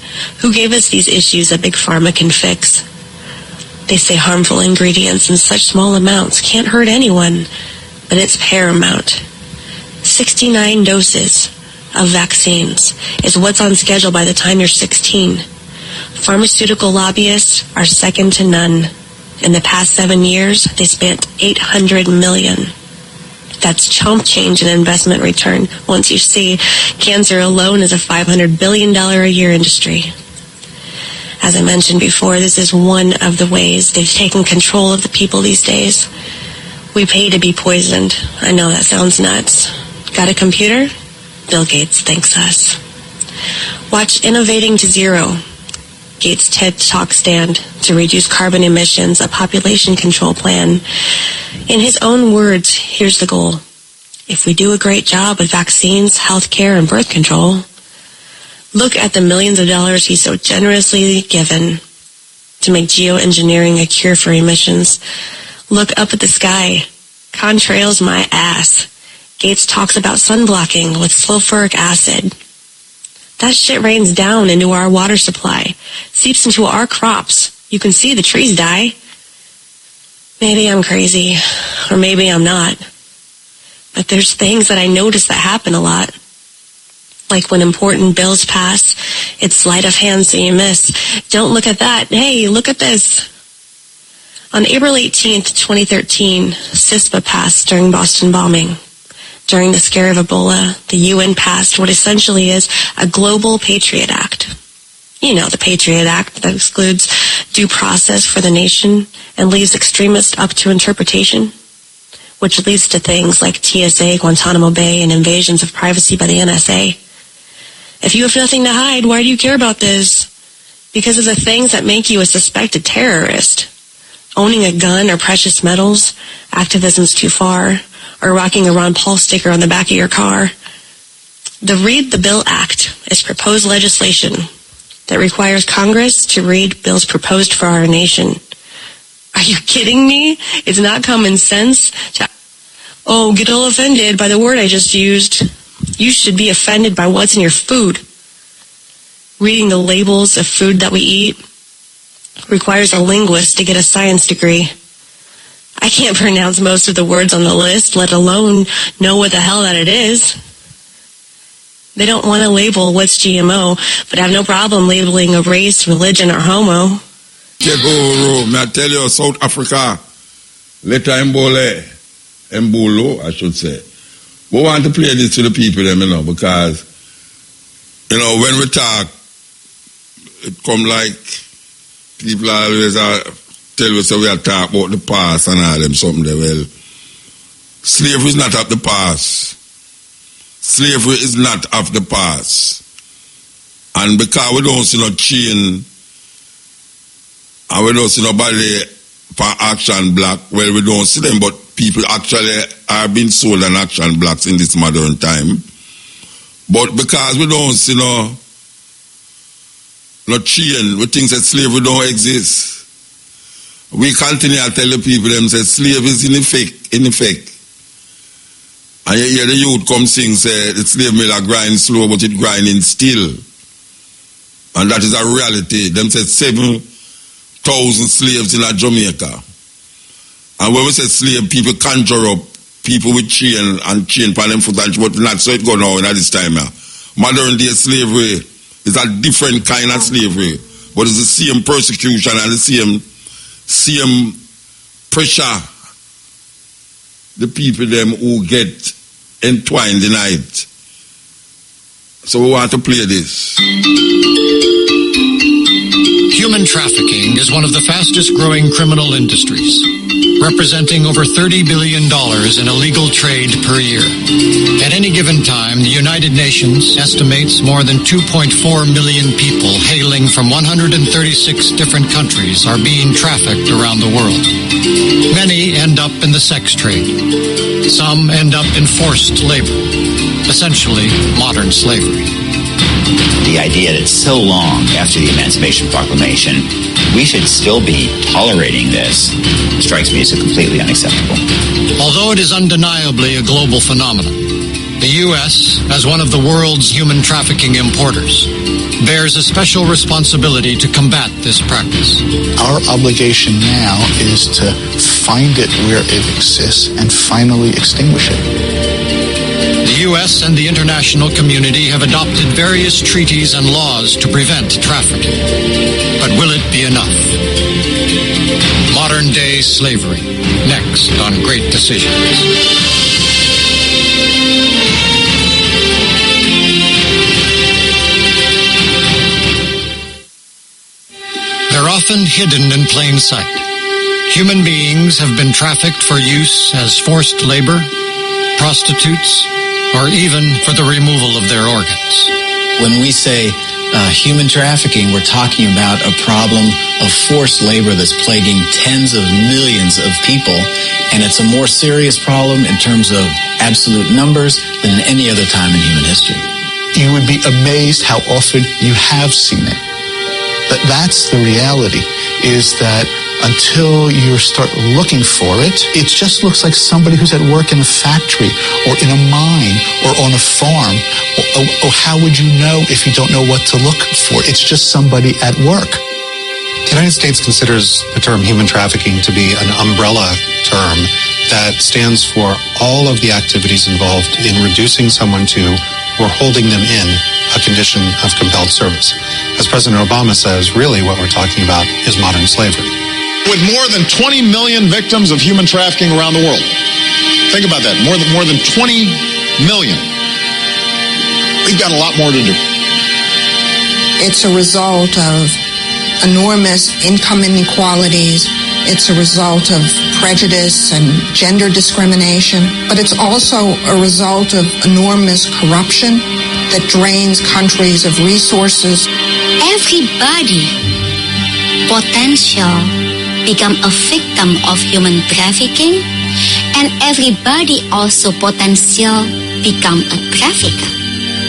Who gave us these issues that Big Pharma can fix? They say harmful ingredients in such small amounts can't hurt anyone, but it's paramount. 69 doses of vaccines is what's on schedule by the time you're 16. Pharmaceutical lobbyists are second to none. In the past 7 years, they spent $800 million. That's chump change in investment return. Once you see, cancer alone is a $500 billion a year industry. As I mentioned before, this is one of the ways they've taken control of the people these days. We pay to be poisoned. I know that sounds nuts. Got a computer? Bill Gates thanks us. Watch Innovating to Zero, Gates' TED Talk stand to reduce carbon emissions, a population control plan. In his own words, here's the goal. If we do a great job with vaccines, healthcare, and birth control, look at the millions of dollars he's so generously given to make geoengineering a cure for emissions. Look up at the sky. Contrails my ass. Gates talks about sunblocking with sulfuric acid. That shit rains down into our water supply, seeps into our crops. You can see the trees die. Maybe I'm crazy, or maybe I'm not. But there's things that I notice that happen a lot. Like when important bills pass, it's sleight of hand so you miss. Don't look at that. Hey, look at this. On April 18th, 2013, CISPA passed during Boston bombing. During the scare of Ebola, the UN passed what essentially is a Global Patriot Act. You know, the Patriot Act that excludes due process for the nation and leaves extremists up to interpretation, which leads to things like TSA, Guantanamo Bay, and invasions of privacy by the NSA. If you have nothing to hide, why do you care about this? Because of the things that make you a suspected terrorist. Owning a gun or precious metals, activism's too far, or rocking a Ron Paul sticker on the back of your car. The Read the Bill Act is proposed legislation that requires Congress to read bills proposed for our nation. Are you kidding me? It's not common sense to, get all offended by the word I just used. You should be offended by what's in your food. Reading the labels of food that we eat requires a linguist to get a science degree. I can't pronounce most of the words on the list, let alone know what the hell that it is. They don't want to label what's GMO, but have no problem labeling a race, religion, or homo. May I tell you, South Africa, Leta Mbolo, I should say. We want to play this to the people, because, when we talk, it come like people always tell us we are talking about the past and all them something there. Well, slavery is not of the past. Slavery is not of the past. And because we don't see no chain and we don't see nobody for action black, well, we don't see them, but people actually are being sold an action blacks in this modern time. But because we don't see no chain, we think that slavery don't exist. We continue to tell the people them say slave is in effect. And you hear the youth come sing say the slave mill are grind slow but it grinding still. And that is a reality. Them say 7,000 slaves in Jamaica. And when we say slave, people conjure up people with chain and chain on them foot and but not so it go now in this time. Modern day slavery is a different kind of slavery, but it's the same persecution and the same pressure the people them who get entwined in it. So we want to play this. Human trafficking is one of the fastest growing criminal industries, representing over $30 billion in illegal trade per year. At any given time, the United Nations estimates more than 2.4 million people hailing from 136 different countries are being trafficked around the world. Many end up in the sex trade. Some end up in forced labor, essentially modern slavery. The idea that so long after the Emancipation Proclamation, we should still be tolerating this strikes me as completely unacceptable. Although it is undeniably a global phenomenon, the U.S., as one of the world's human trafficking importers, bears a special responsibility to combat this practice. Our obligation now is to find it where it exists and finally extinguish it. The U.S. and the international community have adopted various treaties and laws to prevent trafficking. But will it be enough? Modern-day slavery, next on Great Decisions. They're often hidden in plain sight. Human beings have been trafficked for use as forced labor, prostitutes, or even for the removal of their organs. When we say human trafficking, we're talking about a problem of forced labor that's plaguing tens of millions of people, and it's a more serious problem in terms of absolute numbers than any other time in human history. You would be amazed how often you have seen it. But that's the reality, is that until you start looking for it, it just looks like somebody who's at work in a factory or in a mine or on a farm. Or how would you know if you don't know what to look for? It's just somebody at work. The United States considers the term human trafficking to be an umbrella term that stands for all of the activities involved in reducing someone to or holding them in a condition of compelled service. As President Obama says, really what we're talking about is modern slavery. With more than 20 million victims of human trafficking around the world. Think about that, more than 20 million. We've got a lot more to do. It's a result of enormous income inequalities. It's a result of prejudice and gender discrimination, but it's also a result of enormous corruption that drains countries of resources. Everybody potential become a victim of human trafficking, and everybody also potential become a trafficker.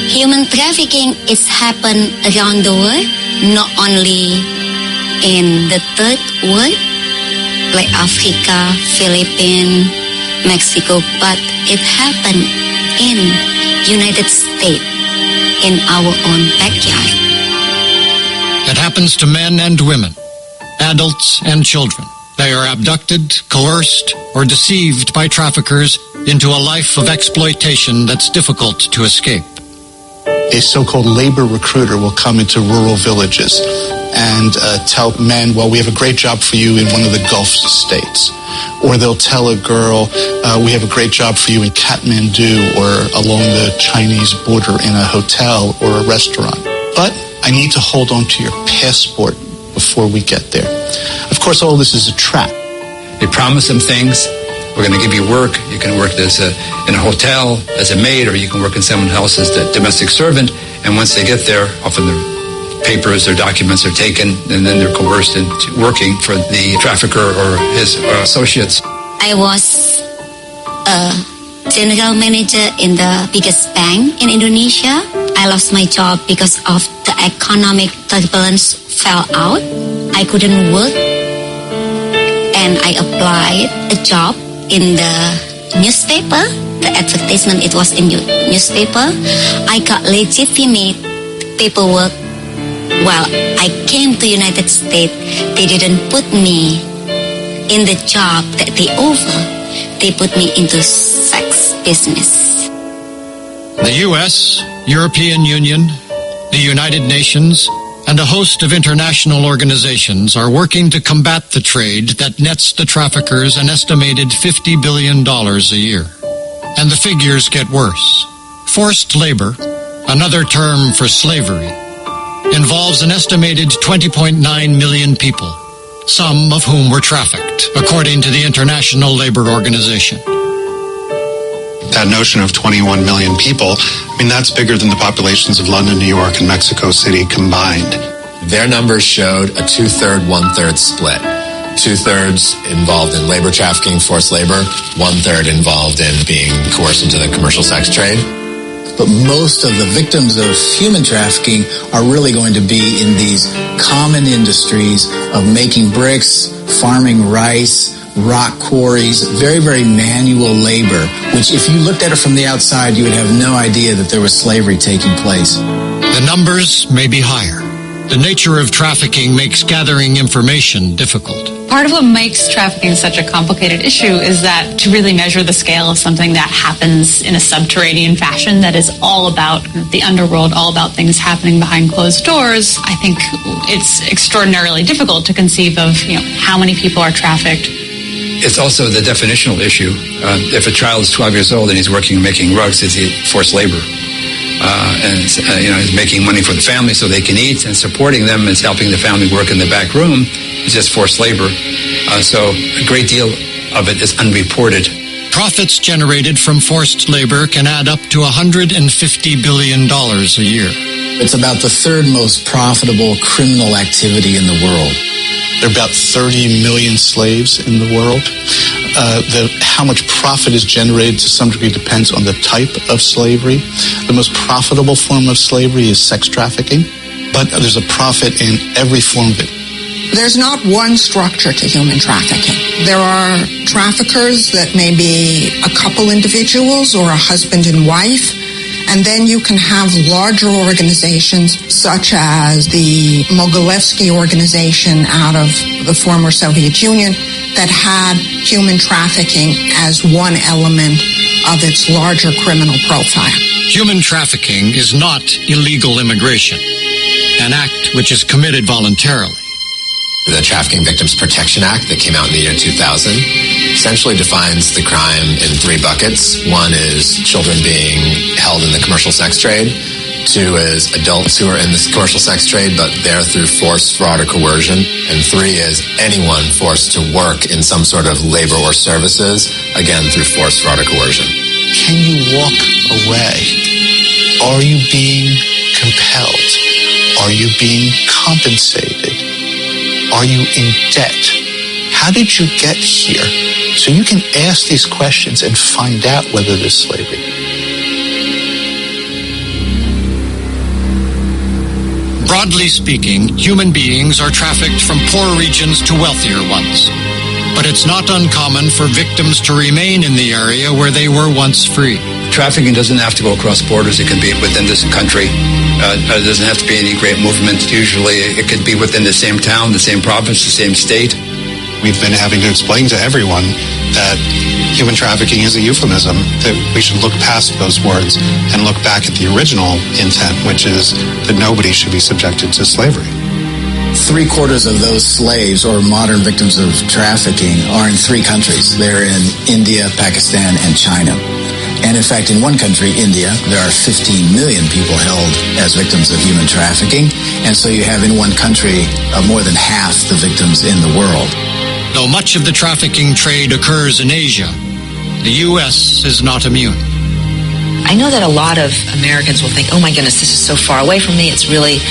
Human trafficking is happen around the world, not only in the third world, like Africa, Philippines, Mexico, but it happened in United States, in our own backyard. It happens to men and women, adults and children. They are abducted, coerced, or deceived by traffickers into a life of exploitation that's difficult to escape. A so-called labor recruiter will come into rural villages and tell men, well, we have a great job for you in one of the Gulf states. Or they'll tell a girl, we have a great job for you in Kathmandu or along the Chinese border in a hotel or a restaurant. But I need to hold on to your passport before we get there. Of course, all this is a trap. They promise them things. We're going to give you work. You can work in a hotel as a maid, or you can work in someone else as the domestic servant. And once they get there, often their papers, their documents are taken, and then they're coerced into working for the trafficker or his associates. I was a general manager in the biggest bank in Indonesia. I lost my job because of the economic turbulence fell out. I couldn't work, and I applied a job in the newspaper. The advertisement, it was in newspaper. I got legitimate paperwork. While I came to United States, they didn't put me in the job that they offer. They put me into business. The U.S., European Union, the United Nations, and a host of international organizations are working to combat the trade that nets the traffickers an estimated $50 billion a year. And the figures get worse. Forced labor, another term for slavery, involves an estimated 20.9 million people, some of whom were trafficked, according to the International Labor Organization. That notion of 21 million people, I mean, that's bigger than the populations of London, New York, and Mexico City combined. Their numbers showed a 2/3, 1/3 split. 2/3 involved in labor trafficking, forced labor, 1/3 involved in being coerced into the commercial sex trade. But most of the victims of human trafficking are really going to be in these common industries of making bricks, farming rice, rock quarries, very, very manual labor, which if you looked at it from the outside, you would have no idea that there was slavery taking place. The numbers may be higher. The nature of trafficking makes gathering information difficult. Part of what makes trafficking such a complicated issue is that to really measure the scale of something that happens in a subterranean fashion that is all about the underworld, all about things happening behind closed doors, I think it's extraordinarily difficult to conceive of, how many people are trafficked. It's also the definitional issue. If a child is 12 years old and he's making rugs, is he forced labor? He's making money for the family so they can eat, and supporting them is helping the family work in the back room. It's just forced labor. So a great deal of it is unreported. Profits generated from forced labor can add up to $150 billion a year. It's about the third most profitable criminal activity in the world. There are about 30 million slaves in the world. How much profit is generated to some degree depends on the type of slavery. The most profitable form of slavery is sex trafficking, but there's a profit in every form of it. There's not one structure to human trafficking. There are traffickers that may be a couple individuals or a husband and wife. And then you can have larger organizations such as the Mogilevsky organization out of the former Soviet Union that had human trafficking as one element of its larger criminal profile. Human trafficking is not illegal immigration, an act which is committed voluntarily. The Trafficking Victims Protection Act that came out in the year 2000 essentially defines the crime in 3 buckets. 1 is children being held in the commercial sex trade. 2 is adults who are in the commercial sex trade, but they're through force, fraud, or coercion. And 3 is anyone forced to work in some sort of labor or services, again, through force, fraud, or coercion. Can you walk away? Are you being compelled? Are you being compensated? Are you in debt? How did you get here? So you can ask these questions and find out whether there's slavery. Broadly speaking, human beings are trafficked from poor regions to wealthier ones. But it's not uncommon for victims to remain in the area where they were once free. Trafficking doesn't have to go across borders. It can be within this country. It doesn't have to be any great movement. Usually it could be within the same town, the same province, the same state. We've been having to explain to everyone that human trafficking is a euphemism, that we should look past those words and look back at the original intent, which is that nobody should be subjected to slavery. 3/4 of those slaves or modern victims of trafficking are in 3 countries. They're in India, Pakistan, and China. And in fact, in one country, India, there are 15 million people held as victims of human trafficking. And so you have in one country more than half the victims in the world. Though much of the trafficking trade occurs in Asia, the U.S. is not immune. I know that a lot of Americans will think, oh my goodness, this is so far away from me. It's really,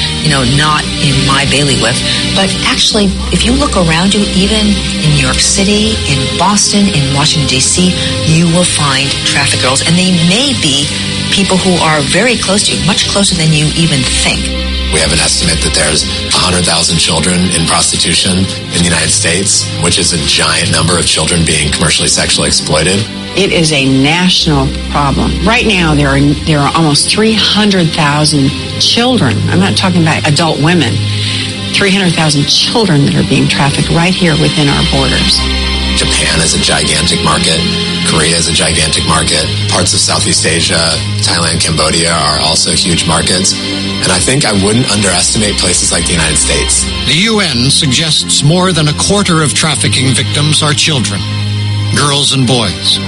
not in my bailiwick. But actually, if you look around you, even in New York City, in Boston, in Washington, D.C., you will find traffic girls. And they may be people who are very close to you, much closer than you even think. We have an estimate that there's 100,000 children in prostitution in the United States, which is a giant number of children being commercially sexually exploited. It is a national problem. Right now, there are almost 300,000 children. I'm not talking about adult women. 300,000 children that are being trafficked right here within our borders. Japan is a gigantic market. Korea is a gigantic market. Parts of Southeast Asia, Thailand, Cambodia are also huge markets. And I think I wouldn't underestimate places like the United States. The UN suggests more than a quarter of trafficking victims are children, girls and boys,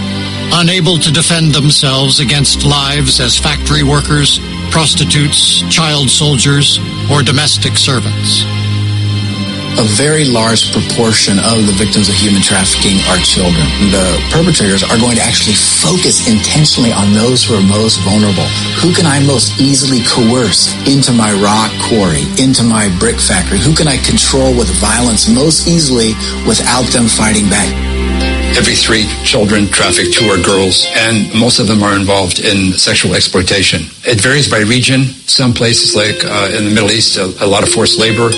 unable to defend themselves against lives as factory workers, prostitutes, child soldiers, or domestic servants. A very large proportion of the victims of human trafficking are children. The perpetrators are going to actually focus intentionally on those who are most vulnerable. Who can I most easily coerce into my rock quarry, into my brick factory? Who can I control with violence most easily without them fighting back? Every 3 children trafficked, 2 are girls, and most of them are involved in sexual exploitation. It varies by region. Some places, like in the Middle East, a lot of forced labor.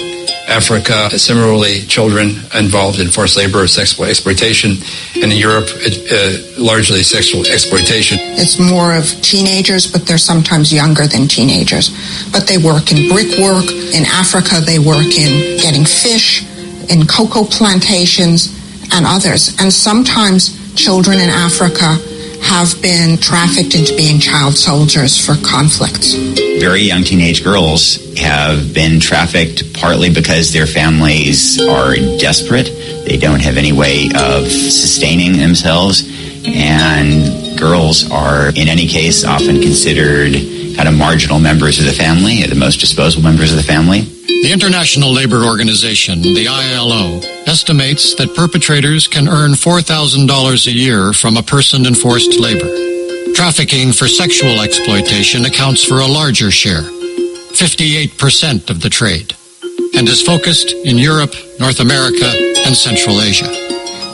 Africa, similarly, children involved in forced labor or sexual exploitation. And in Europe, largely sexual exploitation. It's more of teenagers, but they're sometimes younger than teenagers. But they work in brickwork. In Africa, they work in getting fish, in cocoa plantations, and others. And sometimes children in Africa have been trafficked into being child soldiers for conflicts. Very young teenage girls have been trafficked partly because their families are desperate. They don't have any way of sustaining themselves. And girls are, in any case, often considered kind of marginal members of the family, the most disposable members of the family. The International Labor Organization, the ILO, estimates that perpetrators can earn $4,000 a year from a person in forced labor. Trafficking for sexual exploitation accounts for a larger share, 58% of the trade, and is focused in Europe, North America, and Central Asia.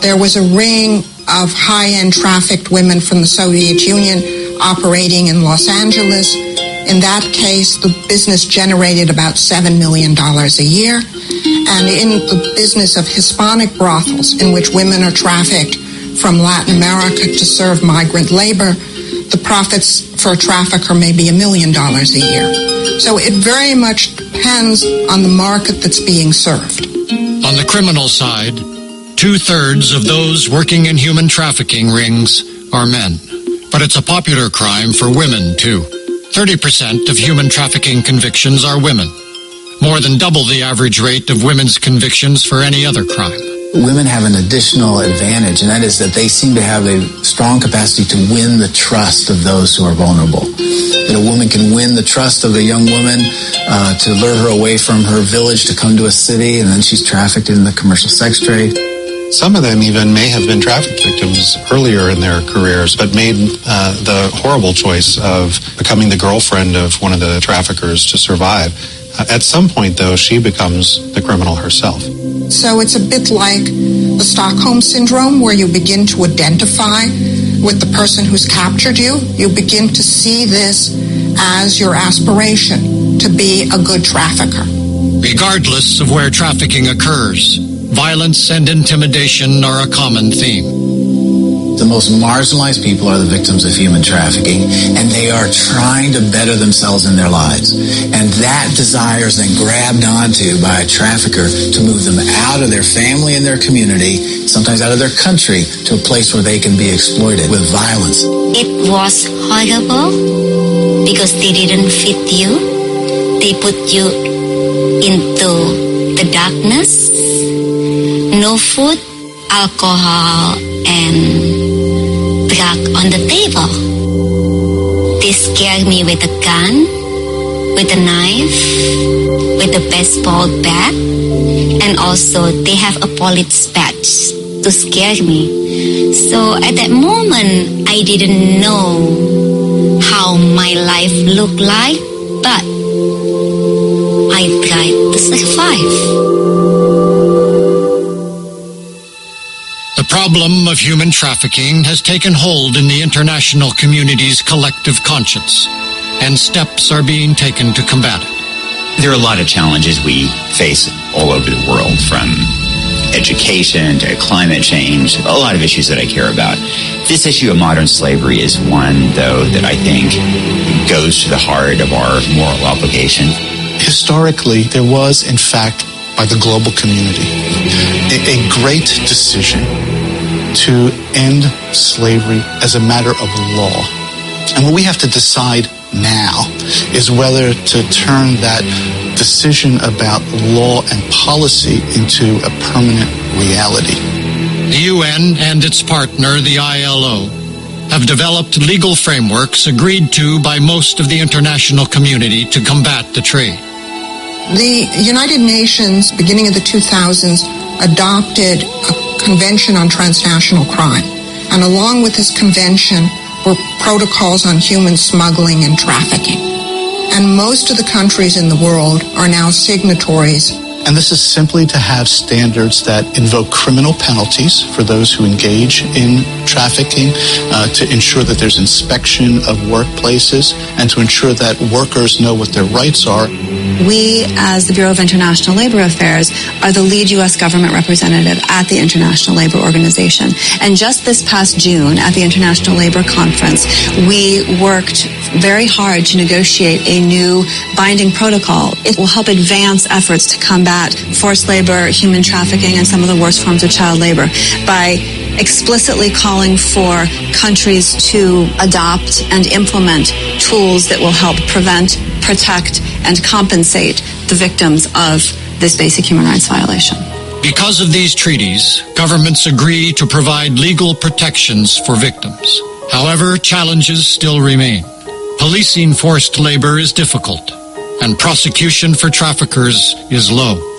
There was a ring of high-end trafficked women from the Soviet Union operating in Los Angeles. In that case, the business generated about $7 million a year. And in the business of Hispanic brothels, in which women are trafficked from Latin America to serve migrant labor, the profits for a trafficker may be $1 million a year. So it very much depends on the market that's being served. On the criminal side, 2/3 of those working in human trafficking rings are men. But it's a popular crime for women, too. 30% of human trafficking convictions are women, more than double the average rate of women's convictions for any other crime. Women have an additional advantage, and that is that they seem to have a strong capacity to win the trust of those who are vulnerable. That a woman can win the trust of a young woman to lure her away from her village to come to a city, and then she's trafficked in the commercial sex trade. Some of them even may have been trafficked victims earlier in their careers, but made the horrible choice of becoming the girlfriend of one of the traffickers to survive. At some point, though, she becomes the criminal herself. So it's a bit like the Stockholm Syndrome, where you begin to identify with the person who's captured you. You begin to see this as your aspiration to be a good trafficker. Regardless of where trafficking occurs, violence and intimidation are a common theme. The most marginalized people are the victims of human trafficking, and they are trying to better themselves in their lives. And that desire is then grabbed onto by a trafficker to move them out of their family and their community, sometimes out of their country, to a place where they can be exploited with violence. It was horrible because they didn't feed you. They put you into the darkness. No food, alcohol, and drug on the table. They scared me with a gun, with a knife, with a baseball bat, and also they have a police badge to scare me. So at that moment, I didn't know how my life looked like, but I tried to survive. The problem of human trafficking has taken hold in the international community's collective conscience, and steps are being taken to combat it. There are a lot of challenges we face all over the world, from education to climate change, a lot of issues that I care about. This issue of modern slavery is one, though, that I think goes to the heart of our moral obligation. Historically, there was, in fact, by the global community, a great decision to end slavery as a matter of law. And what we have to decide now is whether to turn that decision about law and policy into a permanent reality. The UN and its partner, the ILO, have developed legal frameworks agreed to by most of the international community to combat the trade. The United Nations, beginning of the 2000s, adopted a convention on transnational crime. And along with this convention were protocols on human smuggling and trafficking. And most of the countries in the world are now signatories. And this is simply to have standards that invoke criminal penalties for those who engage in trafficking, to ensure that there's inspection of workplaces, and to ensure that workers know what their rights are. We, as the Bureau of International Labor Affairs, are the lead U.S. government representative at the International Labor Organization. And just this past June, at the International Labor Conference, we worked very hard to negotiate a new binding protocol. It will help advance efforts to combat forced labor, human trafficking, and some of the worst forms of child labor by explicitly calling for countries to adopt and implement tools that will help prevent, protect, and compensate the victims of this basic human rights violation. Because of these treaties, governments agree to provide legal protections for victims. However, challenges still remain. Policing forced labor is difficult, and prosecution for traffickers is low.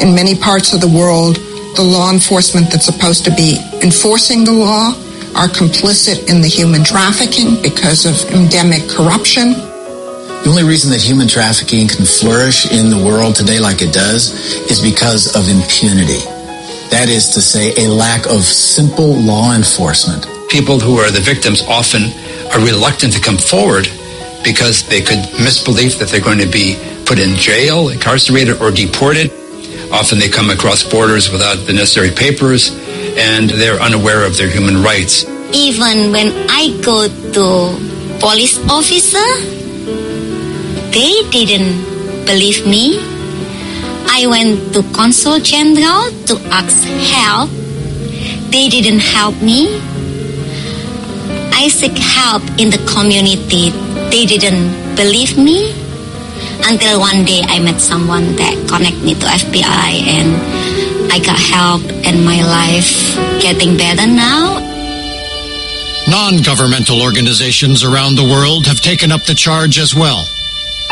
In many parts of the world, the law enforcement that's supposed to be enforcing the law are complicit in the human trafficking because of endemic corruption. The only reason that human trafficking can flourish in the world today like it does is because of impunity. That is to say, a lack of simple law enforcement. People who are the victims often are reluctant to come forward because they could misbelieve that they're going to be put in jail, incarcerated, or deported. Often they come across borders without the necessary papers, and they're unaware of their human rights. Even when I go to police officer, they didn't believe me. I went to Consul General to ask help. They didn't help me. I seek help in the community. They didn't believe me. Until one day I met someone that connected me to FBI, and I got help, and my life getting better now. Non-governmental organizations around the world have taken up the charge as well,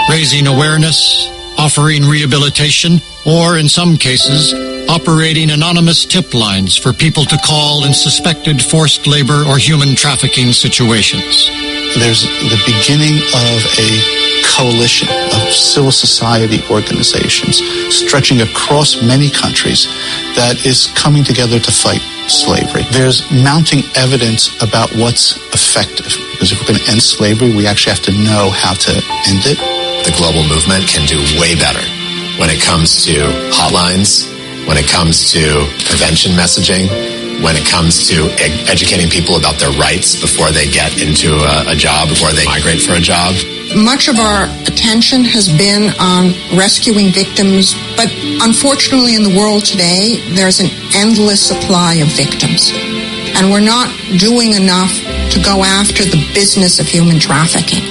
raising awareness, offering rehabilitation, or in some cases, operating anonymous tip lines for people to call in suspected forced labor or human trafficking situations. There's the beginning of a coalition of civil society organizations stretching across many countries that is coming together to fight slavery. There's mounting evidence about what's effective, because if we're going to end slavery, we actually have to know how to end it. The global movement can do way better when it comes to hotlines, when it comes to prevention messaging, when it comes to educating people about their rights before they get into a job, before they migrate for a job. Much of our attention has been on rescuing victims, but unfortunately in the world today, there's an endless supply of victims. And we're not doing enough to go after the business of human trafficking,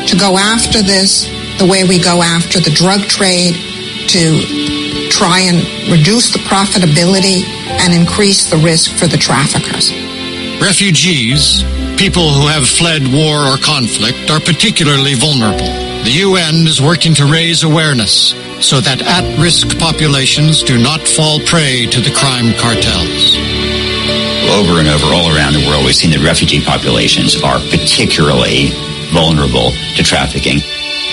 to go after this the way we go after the drug trade, to try and reduce the profitability and increase the risk for the traffickers. Refugees, people who have fled war or conflict, are particularly vulnerable. The UN is working to raise awareness so that at-risk populations do not fall prey to the crime cartels. Over and over, all around the world, we've seen that refugee populations are particularly vulnerable to trafficking.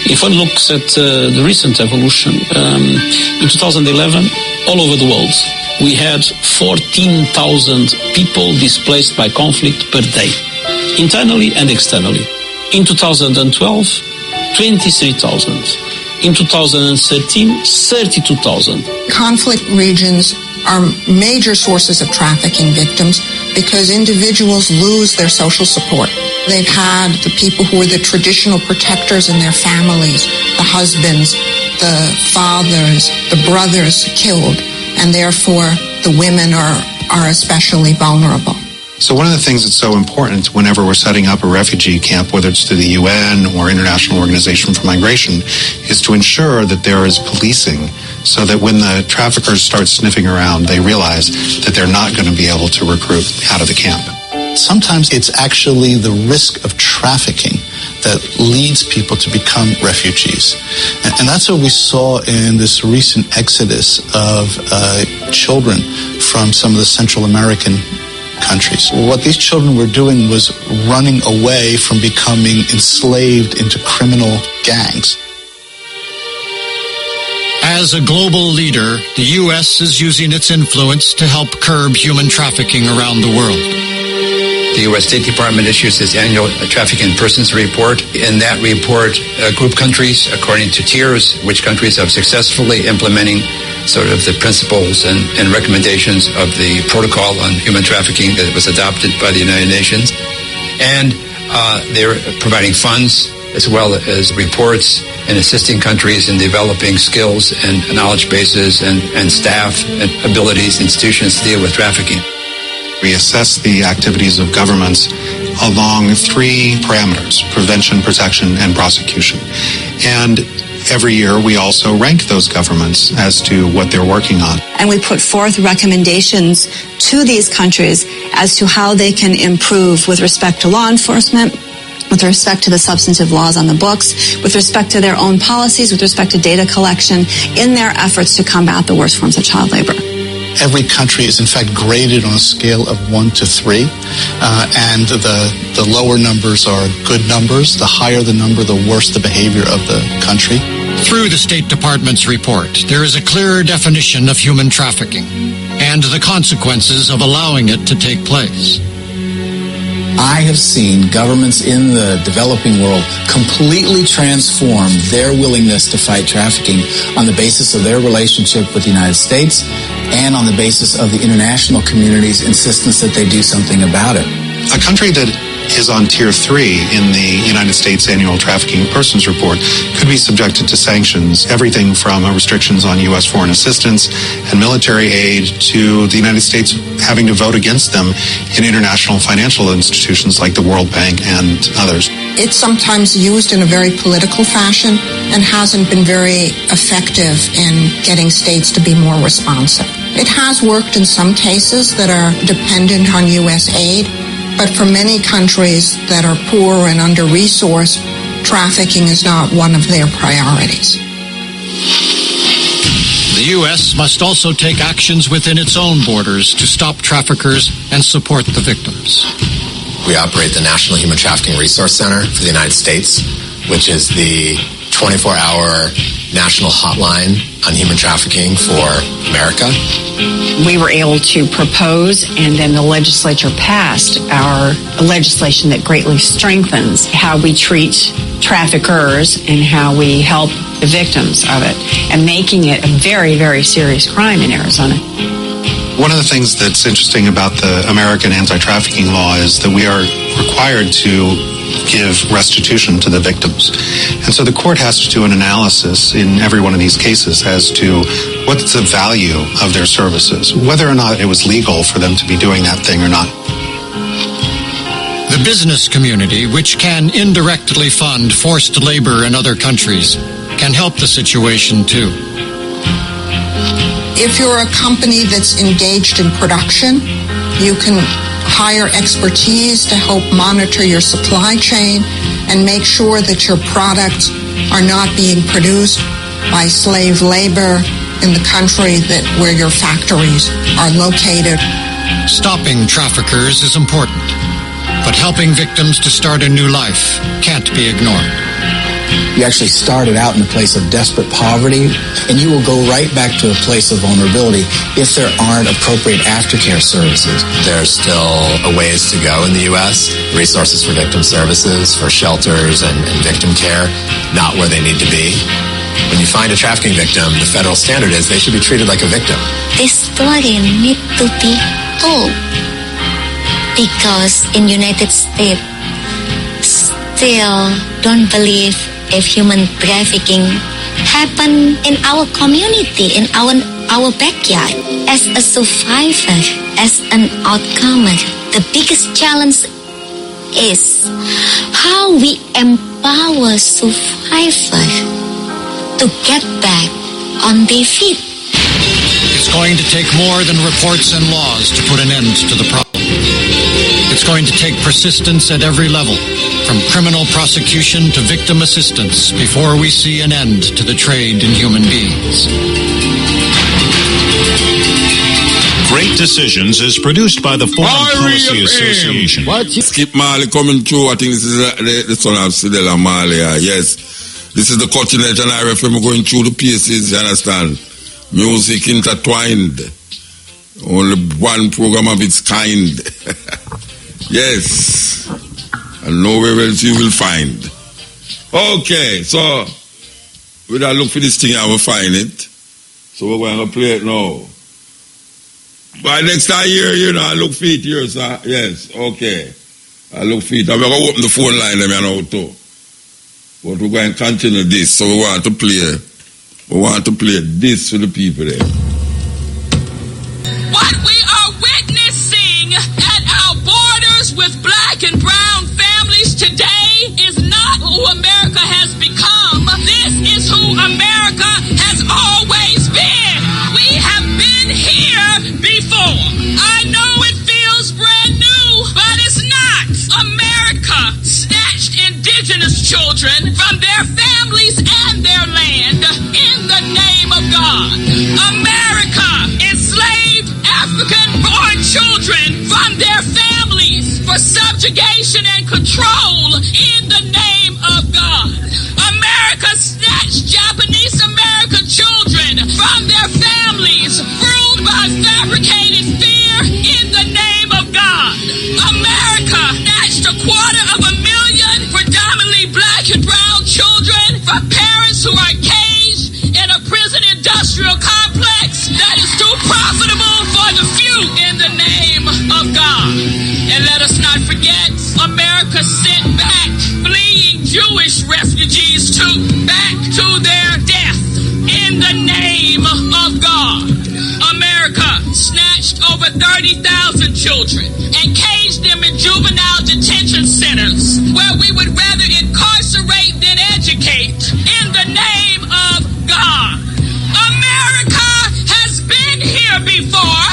If one looks at the recent evolution, in 2011, all over the world, we had 14,000 people displaced by conflict per day, internally and externally. In 2012, 23,000. In 2013, 32,000. Conflict regions are major sources of trafficking victims because individuals lose their social support. They've had the people who are the traditional protectors in their families, the husbands, the fathers, the brothers killed, and therefore the women are are especially vulnerable. So one of the things that's so important whenever we're setting up a refugee camp, whether it's through the UN or International Organization for Migration, is to ensure that there is policing so that when the traffickers start sniffing around, they realize that they're not going to be able to recruit out of the camp. Sometimes it's actually the risk of trafficking that leads people to become refugees. And that's what we saw in this recent exodus of children from some of the Central American countries. What these children were doing was running away from becoming enslaved into criminal gangs. As a global leader, the U.S. is using its influence to help curb human trafficking around the world. The U.S. State Department issues its annual Trafficking in Persons report. In that report, group countries according to tiers, which countries have successfully implementing sort of the principles and recommendations of the protocol on human trafficking that was adopted by the United Nations. And they're providing funds as well as reports and assisting countries in developing skills and knowledge bases and staff and abilities, institutions to deal with trafficking. We assess the activities of governments along three parameters: prevention, protection, and prosecution. And every year we also rank those governments as to what they're working on. And we put forth recommendations to these countries as to how they can improve with respect to law enforcement, with respect to the substantive laws on the books, with respect to their own policies, with respect to data collection, in their efforts to combat the worst forms of child labor. Every country is in fact graded on a scale of 1 to 3, and the lower numbers are good numbers. The higher the number, the worse the behavior of the country. Through the State Department's report, there is a clearer definition of human trafficking and the consequences of allowing it to take place. I have seen governments in the developing world completely transform their willingness to fight trafficking on the basis of their relationship with the United States and on the basis of the international community's insistence that they do something about it. A country that is on Tier 3 in the United States Annual Trafficking in Persons Report could be subjected to sanctions, everything from restrictions on U.S. foreign assistance and military aid to the United States having to vote against them in international financial institutions like the World Bank and others. It's sometimes used in a very political fashion and hasn't been very effective in getting states to be more responsive. It has worked in some cases that are dependent on U.S. aid, but for many countries that are poor and under-resourced, trafficking is not one of their priorities. The U.S. must also take actions within its own borders to stop traffickers and support the victims. We operate the National Human Trafficking Resource Center for the United States, which is the 24-hour national hotline on human trafficking for America. We were able to propose, and then the legislature passed our legislation that greatly strengthens how we treat traffickers and how we help the victims of it, and making it a very, very serious crime in Arizona. One of the things that's interesting about the American anti-trafficking law is that we are required to give restitution to the victims. And so the court has to do an analysis in every one of these cases as to what's the value of their services, whether or not it was legal for them to be doing that thing or not. The business community, which can indirectly fund forced labor in other countries, can help the situation too. If you're a company that's engaged in production, you can hire expertise to help monitor your supply chain and make sure that your products are not being produced by slave labor in the country where your factories are located. Stopping traffickers is important, but helping victims to start a new life can't be ignored. You actually started out in a place of desperate poverty, and you will go right back to a place of vulnerability if there aren't appropriate aftercare services. There's still a ways to go in the U.S. Resources for victim services, for shelters and victim care, not where they need to be. When you find a trafficking victim, the federal standard is they should be treated like a victim. This story needs to be told because in United States still don't believe if human trafficking happen in our community, in our our backyard. As a survivor, as an outcomer, the biggest challenge is how we empower survivors to get back on their feet. It's going to take more than reports and laws to put an end to the problem. It's going to take persistence at every level, from criminal prosecution to victim assistance, before we see an end to the trade in human beings. Great Decisions is produced by the Foreign Policy Association. Skip Marley coming through. I think this is the son of Sidela Marley. Yes. This is the continent and RFM going through the pieces, you understand? Music intertwined. Only one program of its kind. Yes. And nowhere else you will find. Okay, so we gotta look for this thing and we'll find it. So we're going to play it now. By next time here, I look for it here, sir. Yes, okay. I look for it. I'm going to open the phone line them now too. But we're going to continue this. So we want to play this for the people there. What we are witnessing at our borders with black and brown families today is not who America has become. This is who America has always been. We have been here before. I know it feels brand new, but it's not. America snatched indigenous children from their families and their land in the name of God. America enslaved African-born children from their families for subjugation and control in the name of God. America snatched Japanese American children from their families, ruled by fabricated fear in the name of God. America snatched 250,000 predominantly black and brown children from parents who are caged in a prison industrial complex that is too profitable for the few in the name of God. And let us not forget, America sent back fleeing Jewish refugees back to their death in the name of God. America snatched over 30,000 children and caged them in juvenile detention centers where we would rather incarcerate than educate in the name of God. America has been here before,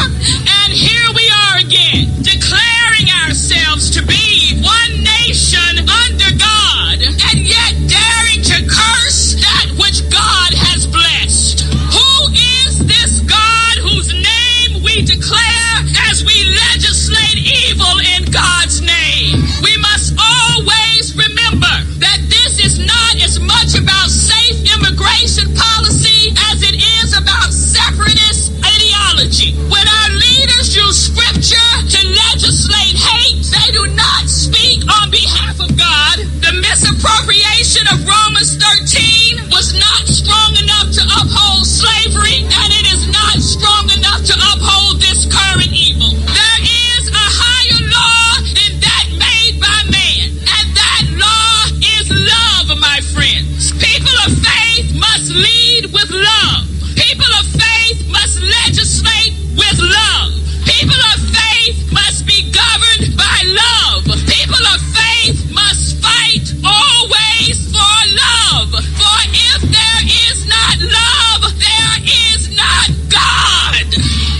and here we are again, declaring ourselves to be one nation under God, and yet daring to curse that which God has blessed. Who is this God whose name we declare as we legislate evil in God's name? We must always remember that this is not as much about safe immigration policy as it is about separatist ideology. When our leaders use scripture to legislate hate, they do not speak on behalf of God. The misappropriation of Romans 13 was not strong enough to uphold slavery, and it is not strong enough to uphold this current evil. There is a higher law than that made by man, and that law is love, my friends. People of faith must lead with love. People of faith must legislate with love. People of faith must be governed by love. People of faith must fight always for love. For if there is not love, there is not God.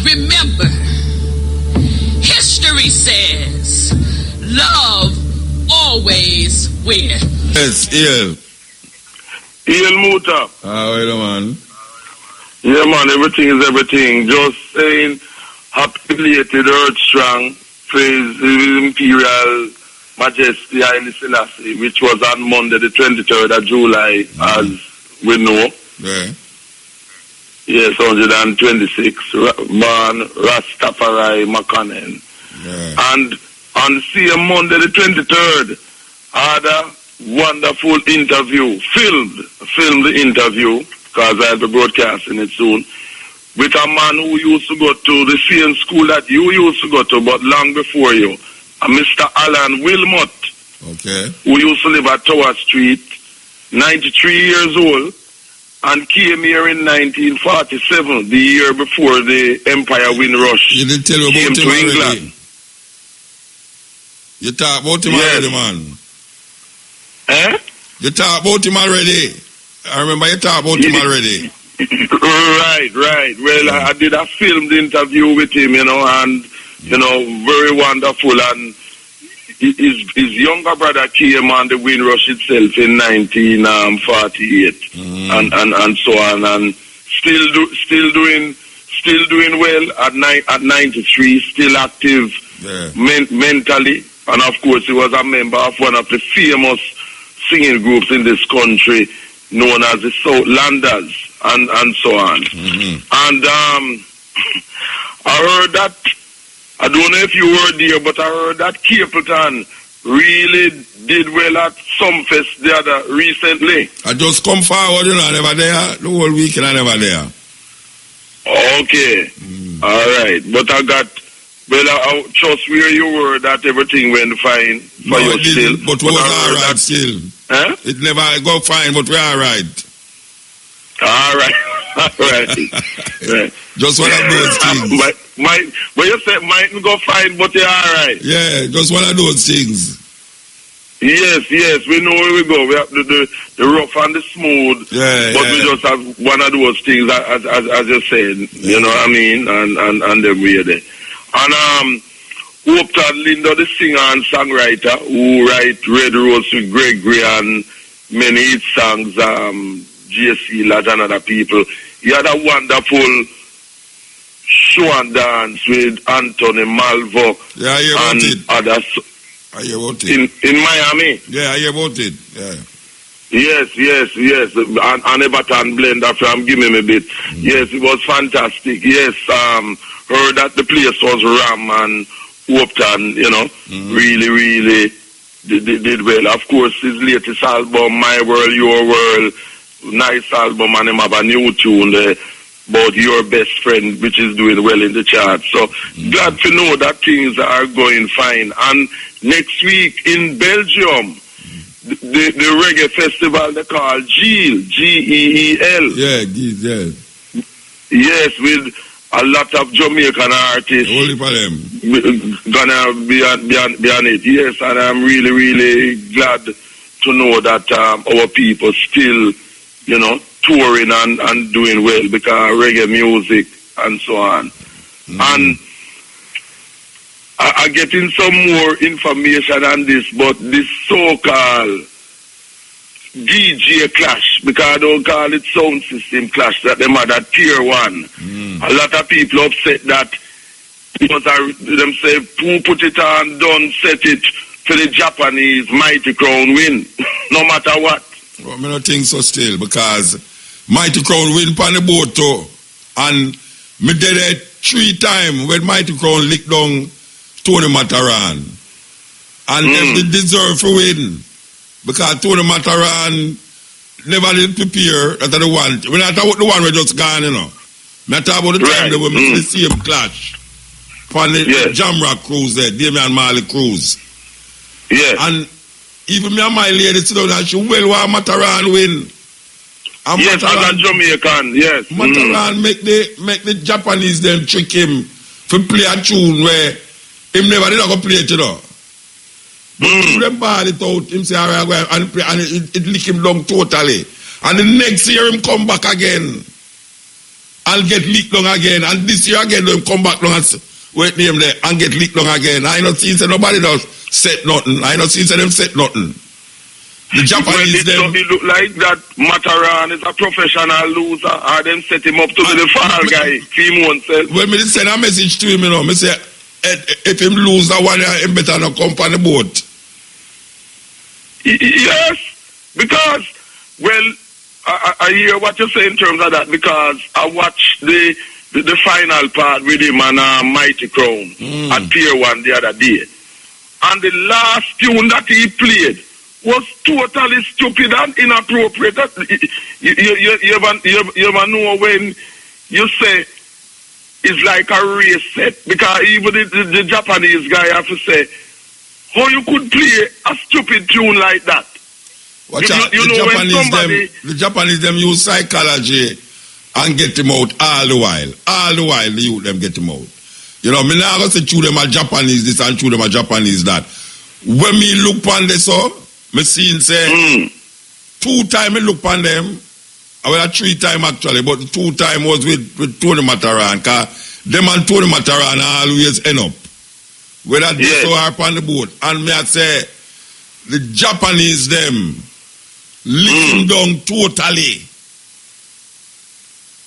Remember, history says love always wins. Yes, Ian. Ian Muta. Wait a man. Yeah, man, everything is everything. Just saying, happy belated Earth Strong, praise His Imperial Majesty Haile Selassie, which was on Monday, the 23rd of July, as we know. Yeah. Yes, 126, born Rastafari Makanen. Yeah. And on the same Monday, the 23rd, I had a wonderful interview, filmed the interview, because I'll be broadcasting it soon, with a man who used to go to the same school that you used to go to, but long before you, a Mr. Alan Wilmot, okay, who used to live at Tower Street, 93 years old, and came here in 1947, the year before the Empire Windrush. You didn't tell me came about to him already. England. You talk about him Yes. already, man. Eh? You talk about him already. I remember you talk about him already. Right. Well, I did a filmed interview with him, and very wonderful. And his younger brother came on the Windrush itself in 1948, and so on, and still doing well at 93, still active mentally, and of course he was a member of one of the famous singing groups in this country, known as the Southlanders, and so on. And I heard that, I don't know if you were there, but I heard that Capleton really did well at Sumfest the other recently. I just come forward, I never there. The whole weekend I never there. Okay. All right. But I trust where you were that everything went fine for you still. But we was alright still. Huh? It never go fine, but we're alright. Alright. Right. Just one of those things. But you said mightn't go fine, but you're alright. Yeah, just one of those things. Yes, we know where we go. We have the rough and the smooth. But we just have one of those things, as you said, you know what I mean? And then we're there. And hope that Linda, the singer and songwriter, who write Red Rose with Gregory and many hit songs, GSC, Lodge and other people. He had a wonderful show and dance with Anthony Malvo and others. I hear about it. In Miami. Yeah, I hear about it. Yeah. Yes. And Everton Blender from Give Me a Bit. Yes, it was fantastic. Yes, heard that the place was ram and hoped and, really did well. Of course, his latest album, My World, Your World, nice album, and him have a new tune there about your best friend, which is doing well in the charts. So glad to know that things are going fine. And next week in Belgium, the reggae festival they call Geel, G-E-E-L. Yeah, Geel. Yes, with a lot of Jamaican artists. Only for them. Gonna be on it. Yes, and I'm really glad to know that our people still, touring and doing well because reggae music and so on. And I'm getting some more information on this, but this so-called DJ clash, because I don't call it sound system clash, that them are that tier one. A lot of people upset that because them say, who put it on, don't set it for the Japanese Mighty Crown win, no matter what. Well, I don't think so still, because Mighty Crown win on the boat too. And me did it 3 times when Mighty Crown licked down Tony Mataran. And they deserve to win. Because Tony Mataran never did prepare at the one. When I talk about the one we just gone, I talk about the time they were the same clash. On the Jamrock cruise there, Damian Marley cruise. Yeah. And even me and my lady sit down and she want Mataran win. And yes, as a Jamaican, yes. Mataran make the Japanese them trick him to play a tune where him never did go play it, But them ball it out, him say, all right, go and play, and it lick him down totally. And the next year him come back again. And get licked down again. And this year again him come back down and wait name there and get licked down again. I not seen say nobody does set nothing. I not seen say them set nothing. The Japanese them. It look like that Mataran is a professional loser, or them set him up to be the fall guy, team oneself. When me send a message to him, me say, if him lose that one, him better not come on the boat. Yes, because, well, I hear what you say in terms of that, because I watched the final part with him and Mighty Crown at Pier 1 the other day. And the last tune that he played was totally stupid and inappropriate. You ever know when you say it's like a race set? Because even the Japanese guy have to say, how you could play a stupid tune like that? Watch out. The Japanese them use psychology and get him out all the while. All the while, the youth them get him out. You know, me now go say chew them a Japanese this and chew them a Japanese that. When me look on this, me seen say 2 times me look on them. Well, 3 times actually, but 2 times was with Tony Mataran, because them and Tony Mataran always end up. Whether they so hard on the boat. And me I say, the Japanese them lick down totally.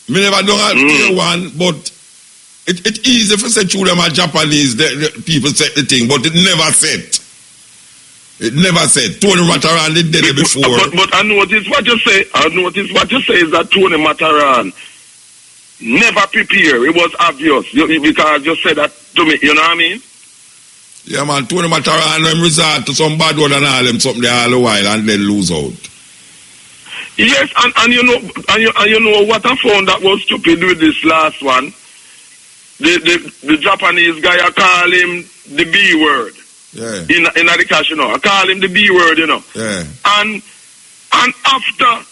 Me never done a clear one, but it easy if you say through them are Japanese, the people said the thing, but it never said. It never said. Tony Mataran did it before. But I notice what you say. Is that Tony Mataran never prepare. It was obvious because you said that to me. You know what I mean? Yeah, man. Tony Mataran them resort to some bad word and all them something there all the while and then lose out. Yes, and you know what I found that was stupid with this last one. The Japanese guy, I call him the B word. Yeah. In the cash, you know. I call him the B word, you know. Yeah. And after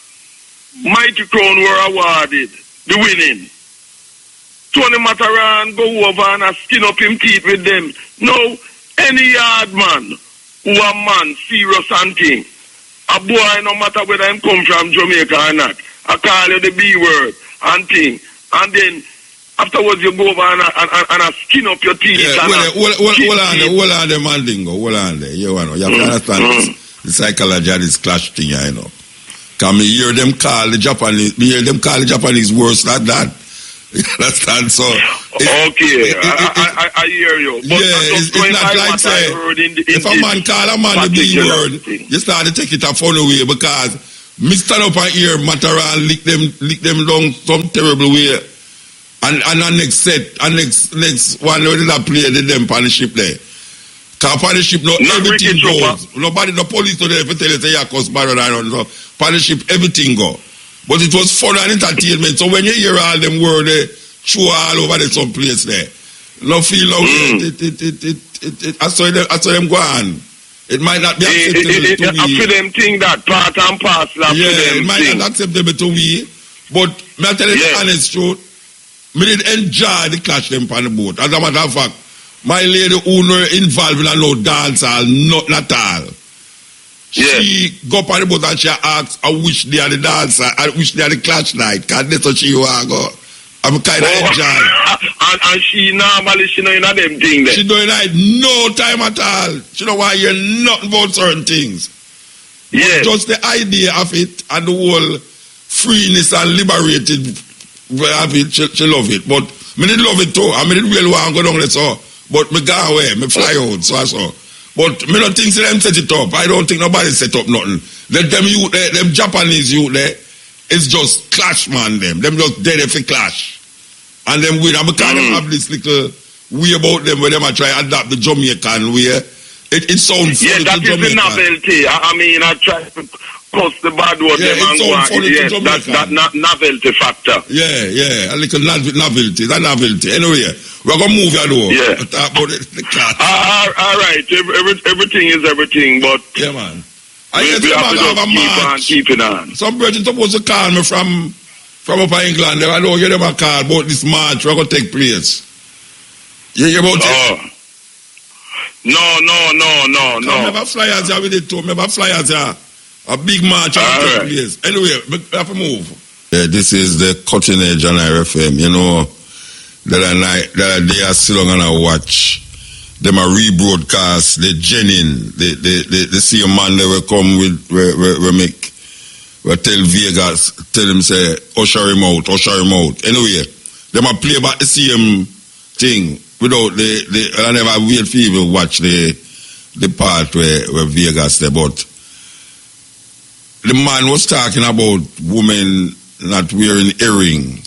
Mighty Crown were awarded the winning, Tony Mataran go over and skin up him teeth with them. No, any yard man who a man serious and thing, a boy no matter whether him come from Jamaica or not, I call you the B word and thing. And then afterwards you go over and skin up your teeth. Yeah, hold on the man dingo. Hold on there. You have to understand this, the psychology of this clash thing, you know. Can me hear them call the Japanese worse than that. You understand? So okay, I hear you. But it's not like say if a man call a man the B word, you start to take it a funny way because me stand up and hear Mataran lick them down some terrible way. And the next set, and next one where did I play them on the ship there? Because on the ship everything goes. Nobody, the police today if tell you say cause barrel and so on the ship everything go. But it was fun and entertainment. So when you hear all them words, they show all over the some place there. No feel no I saw them go on. It might not be acceptable to me. I feel them think that part and parcel of them it might not acceptable to me. But may I tell you the honest truth, me did enjoy the clash them on the boat. As a matter of fact, my lady who no involved in a no dance hall, not at all. She go up on the boat and she asks, I wish they are the dancer, I wish they are the clash night, because that's what she want to go. I'm kind of enjoying. And she normally, she know them things. She don't like no time at all. She don't want to hear nothing about certain things. Yeah. Just the idea of it and the whole freeness and liberated of it, she love it. But me did love it too. I mean, it really want to go down there so. But me go away, me fly out, so I saw. But me don't think them set it up. I don't think nobody set up nothing. Let them youth there, them Japanese youth there, it's just clash man them. Them just dead if they clash. And them win. And because them have this little way about them where them try to adapt the Jamaican way. It sounds funny to Jamaican. Yeah, that is the novelty. I mean, I try to cuss the bad word them and go on. Yes, that novelty factor. Yeah, a little novelty. That novelty. Anyway, we're going to move your door. Yeah. Talk about it. All right. Everything is everything, but... Yeah, man. We have to just keep it on. Some person supposed to call me from up in England. I don't get them a call about this march. We're going to take place. You hear about it? No. Remember flyers here with it too. Remember flyers here. A big march will take place. Anyway, we have to move. Yeah, this is the cutting edge on RFM. You know, that they are still going to watch. Them a rebroadcast, the Jenin, the same man they will come with, we tell Vegas, tell him say, usher him out. Anyway, them a play back the same thing without I never wait for you to watch the part where Vegas there, but the man was talking about women not wearing earring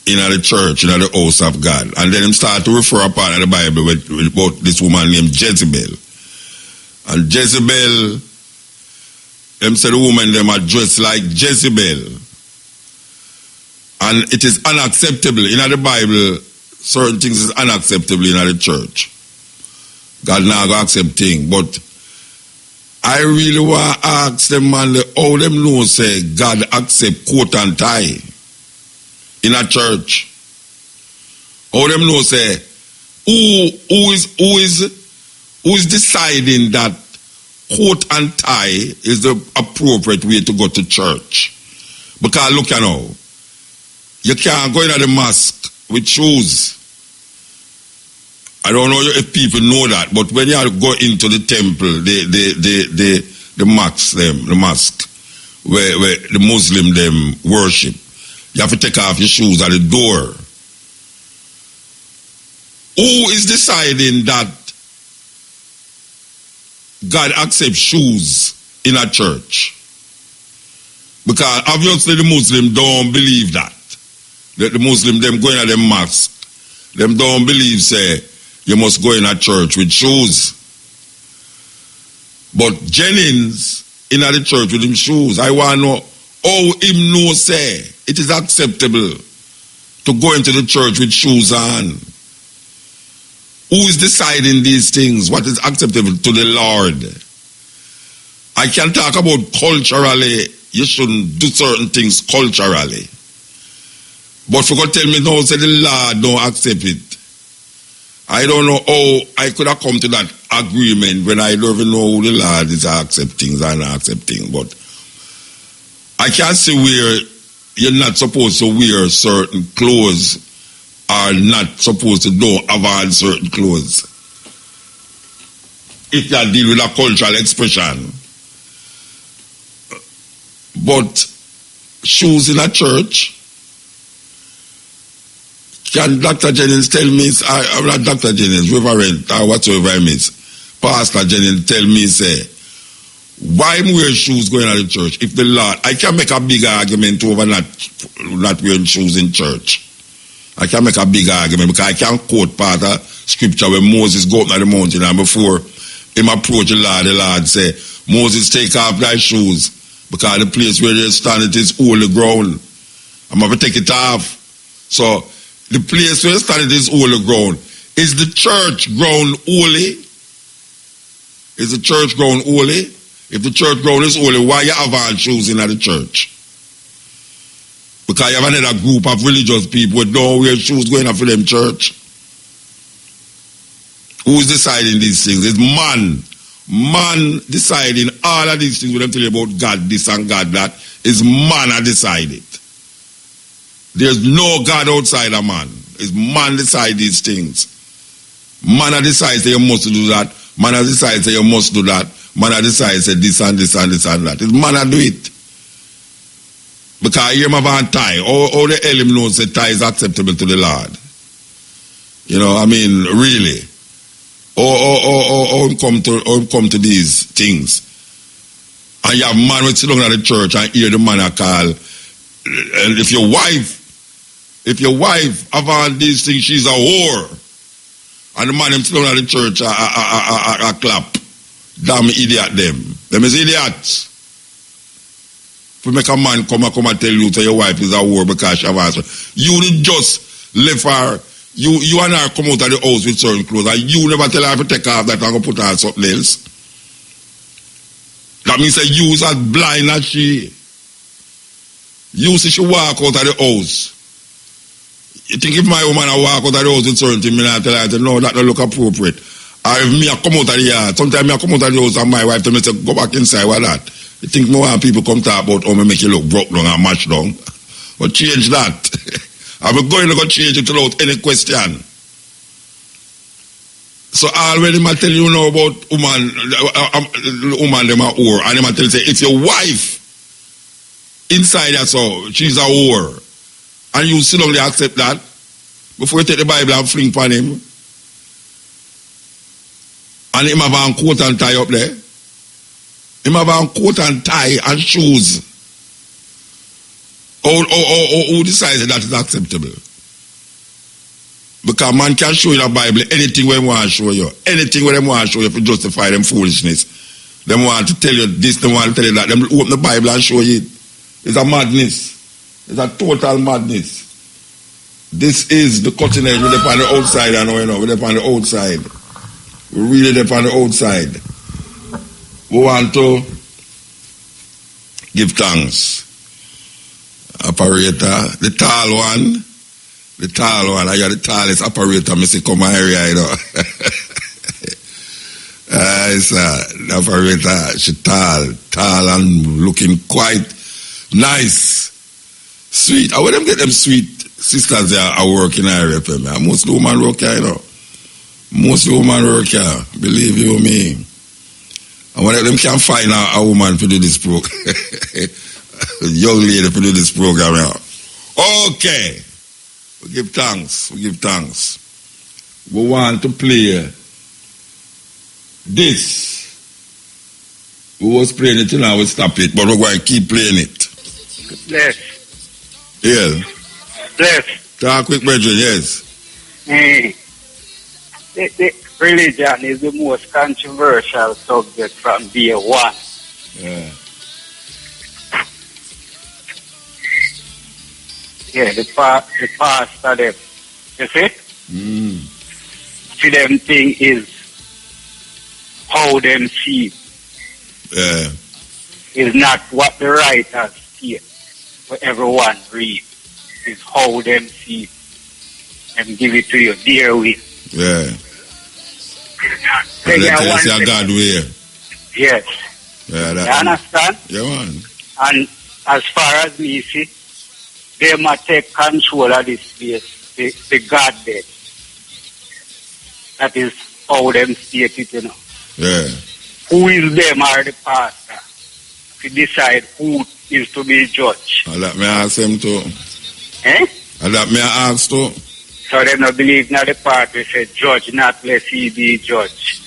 in the church, in the house of God. And then him start to refer a part of the Bible about this woman named Jezebel. And Jezebel, them say the woman them are dressed like Jezebel. And it is unacceptable. In the Bible, certain things is unacceptable in the church. God now go accept things. But I really want to ask them, man, how them know say God accept coat and tie in a church? How them know say who is deciding that coat and tie is the appropriate way to go to church? Because look, you know, you can't go into the mosque with shoes. I don't know if people know that, but when you go into the temple, the mosque, where the Muslim them worship, you have to take off your shoes at the door. Who is deciding that God accepts shoes in a church? Because obviously the Muslim don't believe that. The Muslim them going to the mosque, them don't believe say you must go in a church with shoes. But Jennings in the church with him shoes. I want to know how him know say it is acceptable to go into the church with shoes on. Who is deciding these things? What is acceptable to the Lord? I can talk about culturally, you shouldn't do certain things culturally. But for God tell me no, say the Lord don't accept it. I don't know how I could have come to that agreement when I don't even know who the Lord is accepting and not accepting. But I can't see where you're not supposed to wear certain clothes or not supposed to don't have on certain clothes. If you deal with a cultural expression. But shoes in a church, can Dr. Jennings tell me, I'm not Dr. Jennings, Reverend, or whatsoever I miss, Pastor Jennings tell me, say, why I'm wearing shoes going to the church? If the Lord, I can make a big argument over not wearing shoes in church. I can make a big argument because I can quote part of scripture where Moses go up to the mountain and before him approach the Lord say, Moses, take off thy shoes because the place where you stand it is holy ground. I'm going to take it off. So, the place where you stand it is holy ground. Is the church ground holy? Is the church ground holy? If the church ground is holy, why you have on shoes in the church? Because you have another group of religious people who don't wear shoes going up for them church. Who's deciding these things? It's man. Man deciding all of these things when I'm telling you about God this and God that. Is man that decide it. There's no God outside of man. It's man decide these things. Man that decides that you must do that. Man that decides that you must do that. Man that decides that this and this and this and that. It's man that do it. Because I hear him have a tie. All the hell him knows that tie is acceptable to the Lord. You know, I mean, really. Or come to these things. And you have man who sit down at the church and hear the man I call. And if your wife have on these things, she's a whore. And the man him sit down at the church a clap. Damn idiot them. Them is idiots. If you make a man come and tell you that your wife is a whore because she have answered. You just left her. You and her come out of the house with certain clothes and you never tell her to take off that and go put on something else. That means that you is as blind as she. You see she walk out of the house. You think if my woman walk out of the house with certain things, I tell her, no, that don't look appropriate. Or if me I come out of the yard, sometimes I come out of the house and my wife tell me to go back inside with that. You think more when people come talk about how me make you look broke down and match down. But change that. I'm going to go change it without any question. So already I tell you now about woman them a whore, and them I tell you say if your wife inside her so she's a whore, and you sit down there accept that before you take the Bible and fling upon him, and him have a coat and tie up there, him have a coat and tie and shoes. Who decides that is acceptable? Because man can show you in the Bible anything we want to show you. Anything we want to show you to justify them foolishness. They want to tell you this, they want to tell you that. They open the Bible and show you it. It's a madness. It's a total madness. This is the cutting edge. We're on the outside, I know, you know. We're on the outside. We're really on the outside. we want to give thanks. Operator, the tall one, I got the tallest operator, Mr. Come area, you know. The operator, she tall and looking quite nice, sweet. I want them get them sweet sisters there are working area, man. Most women work here, you know. Most women work here, believe you me. And when them can find a woman to do this program, young lady to do this program now. Okay. We give thanks. We want to play this. We was playing it, now we stop it, but we're going to keep playing it. Bless. Yeah. Bless. Talk quick, brethren, yes. The religion is the most controversial subject from day one. Yeah. Yeah, the pastor them. You see? See them thing is how them see. Yeah. Is not what the writers see, what everyone read. Is how them see. And give it to you their way. Yeah. Let's say God way. Yes. Yeah, you understand? Yeah, man. And as far as me see, they must take control of this place, the God there. That is how them state it, you know. Yeah. Who is them or the pastor to decide who is to be judged? And that may I ask him too. Eh? And that may I ask too. So them not believe now the part we say judge, not less he be judge.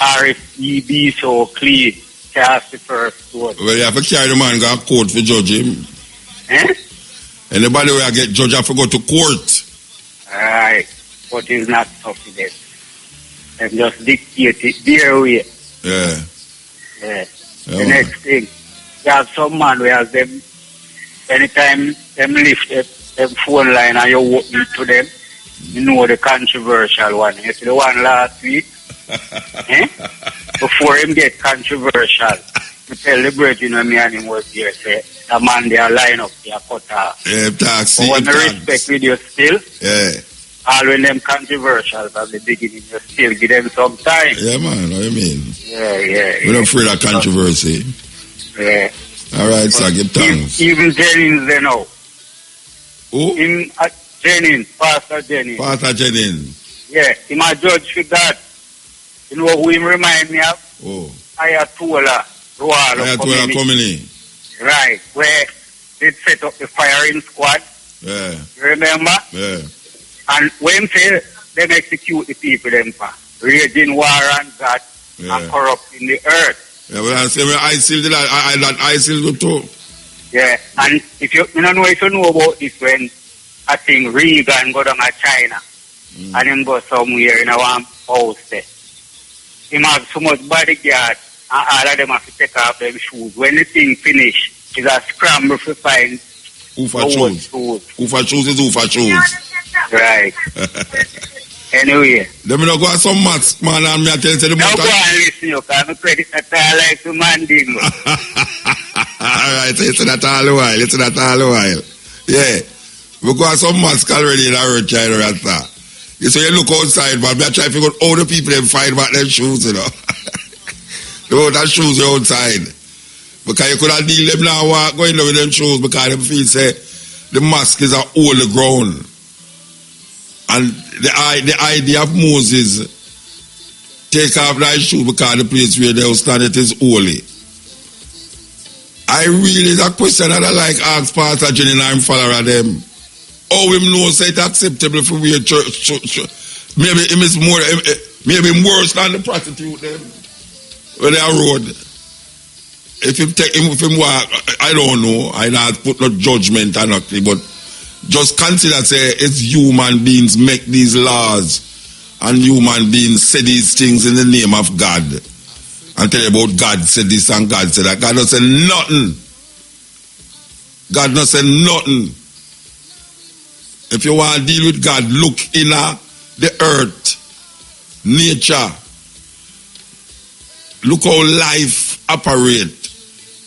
Or if he be so clean, cast the first word. Well, you have to carry the man go to court for judge him. Eh? Anybody where I get judge have to go to court. Alright. But it's not tough with them. Them just dictate it their way. Yeah. Yeah. The next thing, you have some man where them, anytime them lift them phone line and you walk to them, you know the controversial one. You see the one last week? Before him get controversial, I tell the brethren when me and him was here, say, the man they are line up, they are cut off. Yeah, taxi. But when I respect with you still, yeah. All when them controversial from the beginning, you still give them some time. Yeah, man, what do you mean? Yeah. We're not afraid of controversy. Yeah. All right, so give thanks. Even Jennings, they know. Who? In Jennings, Pastor Jennings. Pastor Jennings. Yeah, he my judge for God. You know who him remind me of? Oh. Ayatollah Ayatollah Khomeini. Right, where they set up the firing squad. Yeah. You remember? Yeah. And when say them execute the people them for raging war on God and corrupting the earth. Yeah, well I say ISIL did that ISIL too. Yeah, and if you don't know if you know about this when I think Reagan go down to China and him go somewhere in a one house there. Him have so much bodyguard and all of them have to take off them shoes. When the thing finish, it's a scramble to find who for choose. Who for choose is who for choose. Right. Anyway. Let me not go at some maths, man, and me tell you the Now go and listen, you can credit that I like to mandingo. Alright, so it's that all the while. Yeah. We go at some maths already in our China Rasta. You say you look outside, but I try to figure out how the people them find about their shoes, you know. They want that shoes outside. Because you could have deal them now going there with them shoes because them feel say the mosque is a holy ground. And the idea of Moses take off that shoe because the place where they stand it is holy. I really, that question that I like ask Pastor Jenny and I'm follower them. How him know say it acceptable for wear church. Maybe him is more, maybe worse than the prostitute them. When they are road. If him take him, if him walk, I don't know. I not put no judgment or nothing, but just consider say it's human beings make these laws and human beings say these things in the name of God and tell you about God said this and God said that. God don't say nothing. God don't say nothing. If you want to deal with God, look in the earth, nature. look how life operate.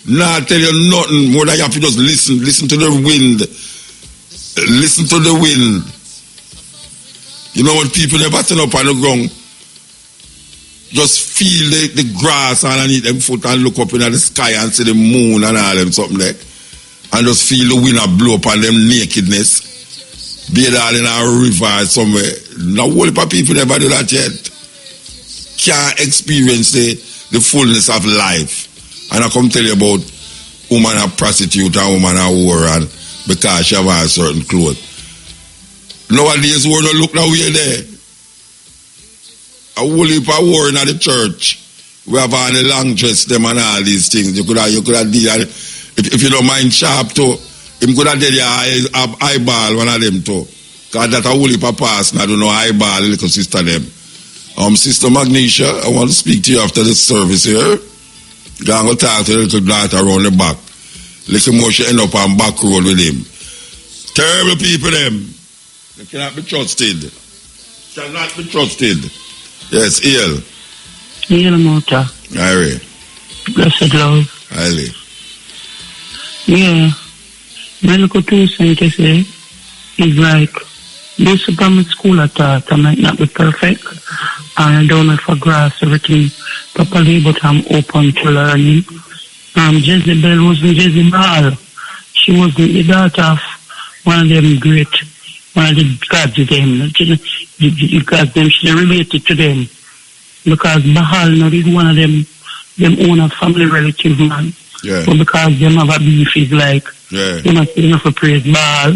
Nah, tell you nothing more than you have to just listen to the wind. Listen to the wind. You know, when people never stand up on the ground, just feel the grass underneath them foot and look up in the sky and see the moon and all them something like, and just feel the wind blow up on them nakedness. Be that in a river somewhere. No whole heap of people never do that yet. Can't experience the fullness of life. And I come tell you about woman a prostitute and woman a whore and because she have a certain clothes. Nowadays we don't look that way there. A whole heap of whore in the church. We have on the long dress them and all these things. You could have deal, if you don't mind sharp too, him could have dead your eyeball one of them too. Because that a whole heap of pass and I don't know eyeball little sister them. Sister Magnesia, I want to speak to you after the service here. I'm going to talk to the little daughter around the back. Listen more, she end up on back road with him. Terrible people, them. They cannot be trusted. Shall not be trusted. Yes, ill. Ill, Mota. Aye. Blessed love. Aye. Yeah. My little 2 cents to say is like, this primary school I thought I might not be perfect. And I don't know if I grasp everything properly, but I'm open to learning. Jezebel wasn't Jezebel. She wasn't the daughter of one of them great, one of the gods of them. The gods them, she related to them. Because Baal not is one of them own a family relative man. Yeah. But because them have a beef is like, you must be enough to praise Baal.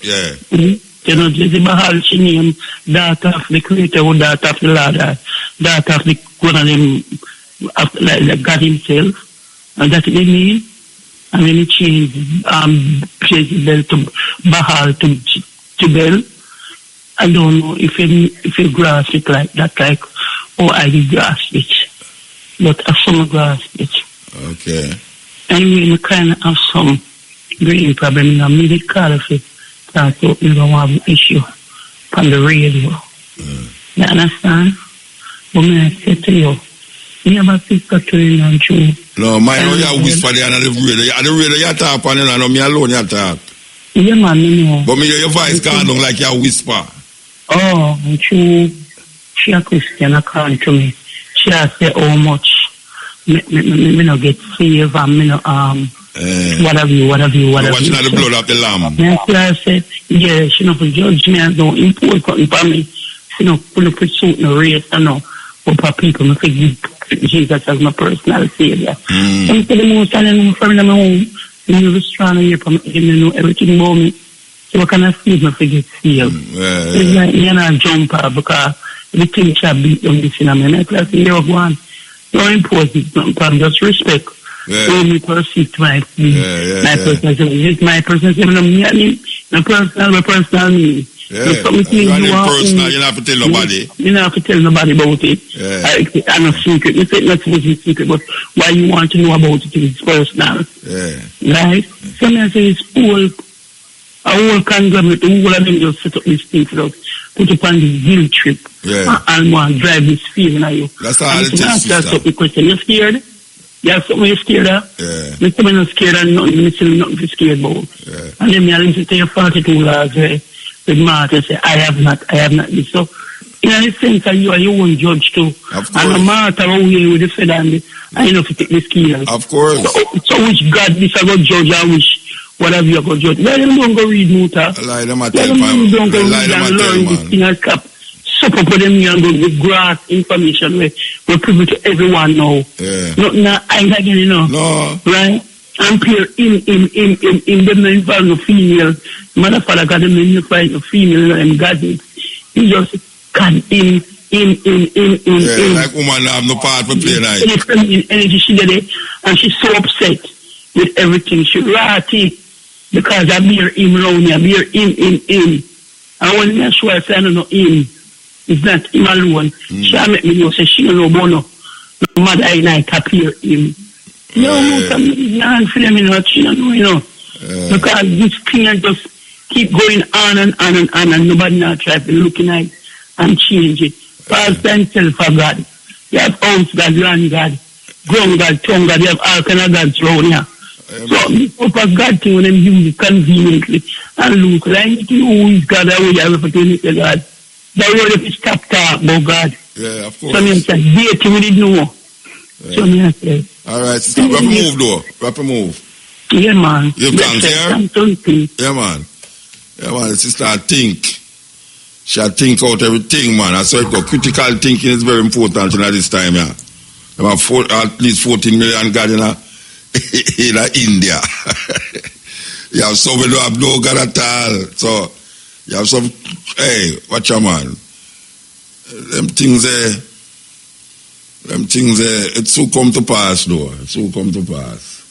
Yeah. Mm-hmm. You know, Jezebel, she named daughter of the creator or daughter of the Lord, daughter of the one of them, like God himself. And that's what they mean. And then he changed Jezebel to Baal to Bel. I don't know if you grasp it like that, like, oh, I did grasp it. But I some grasp it. Okay. Anyway, I kind of have some brain problem in a medical of it. So you don't have an issue on the radio. You understand? But I say to you, you have a sister to you and true. No, mine know you whisper there on the radio. On the radio you talk and you know me alone you talk. Yeah, man, you know. But me your voice can't look like you whisper. Oh, and she a Christian, a call to me. She a say how much me no get saved and me no whatever you. Watching the blood of the lamb. I said, yeah, she not judge me and don't impose something for me. She not pull up with suit no race and no. But for people, I think Jesus as my personal savior. I'm telling you, standing from my home, and you was trying to hear from me, you know everything about me. So what can I see if I forget saved? It's like, you're not a jumper because the thing shall beat them this in a minute. I say, you're one. Don't impose it, don't just respect. Only perceive my personal. It's my personal. My personal me. You personal, you don't have to tell nobody. You don't have to tell nobody about it. I'm not secret. You say not supposed to be secret, but why you want to know about it is personal. Right? So I say it's a whole conglomerate, the whole of them just set up this thing for us, put up on this guilt trip, and want to drive this feeling at you. That's all it is, sister. That's the question. You're scared? You have something you're scared of? Yeah. I'm not scared of nothing. I'm still nothing to scared about. And then I listen to your 42 laws with Martha say, I have not this. So, in a sense, you are your own judge too. Of course. And Martha out here with the fed and I know if you take the scales. Of course. So which God this I go judge, I wish whatever you go judge. Let them don't go read Muta. Let them tell man. Don't go read and learn this thing as cap. Sup up with them and go with grass information we're privy to everyone now. Yeah. I ain't again, you know. No. Right? And peer in them involved no female. Mother father got them in fight no female and God it. He just can in. Like woman have no part for play night. Any feminine energy she did it and she's so upset with everything. She ratty because I bear him around me, I bear him. And when I sure I say I don't know him, it's not him alone. She make me know say she don't know Bono. No matter I like appear him. For them, she don't know, you know. Because this thing just keep going on and nobody not try to look in it and change it. Pastor himself for God. You have house God, land God. ground God, tongue God, you have all kind of gods around here. So, this upper God thing when them use it conveniently and look, I need to know who is God and who you have opportunity to God. That way if you stop talk about God. Yeah, of course. So, I say, date we didn't know. So, I say. All right, sister, wrap a move, though. Wrap a move. Yeah, man. You thanks, yeah? Yeah, man. Yeah, man, the sister, I think. She think out everything, man. I saw it go. Critical thinking is very important in this time, yeah. There are at least 14 million God in India. You have some who don't have no God at all. So, you have some, hey, watch your man. Them things it soon come to pass, though. It soon come to pass.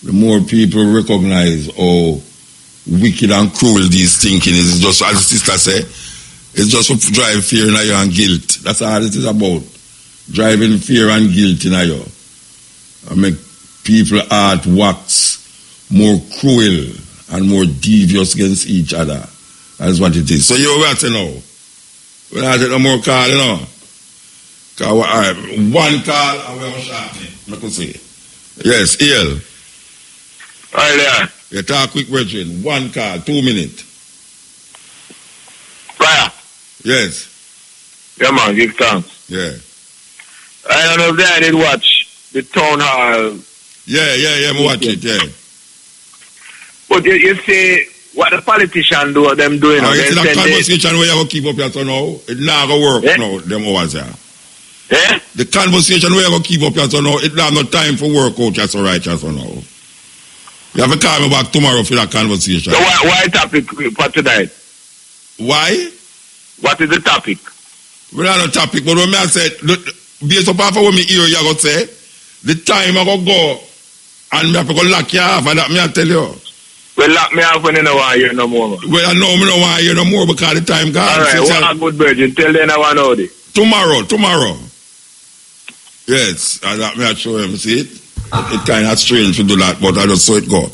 The more people recognize how wicked and cruel these thinking is, just as the sister said, it's just to drive fear in you and guilt. That's all it is about. Driving fear and guilt in you. And make people heart wax more cruel and more devious against each other. That's what it is. So you what to know? We're not taking no more call, you know. One call and we're shouting. I can say. Yes, Ian. Hi there. You talk quick, brethren. One call, 2 minutes. Fire. Yes. Yeah, man, give thanks. Yeah. I don't know if they did watch the town hall. Yeah, I watch it, yeah. But you see what the politicians do, them doing. It's a conversation where you have to keep up your so now. It not going to work now, them hours here. Yeah? The conversation where you have to keep up your so now, it not no time for work out just so right just so now. You have to call me back tomorrow for that conversation. So why topic for tonight? Why? What is the topic? We don't have a topic, but when I said, based upon what me hear you going to say, the time I go and me have to go lock you off, and that me I tell you. Well, lock me off when you don't want to hear no more. Well, I know me don't want to hear no more because the time gone. All right, one good virgin. Tell them I want to know it. Tomorrow. Yes, and that me I show him, see it? It kind of strange to do that, but I just saw it go.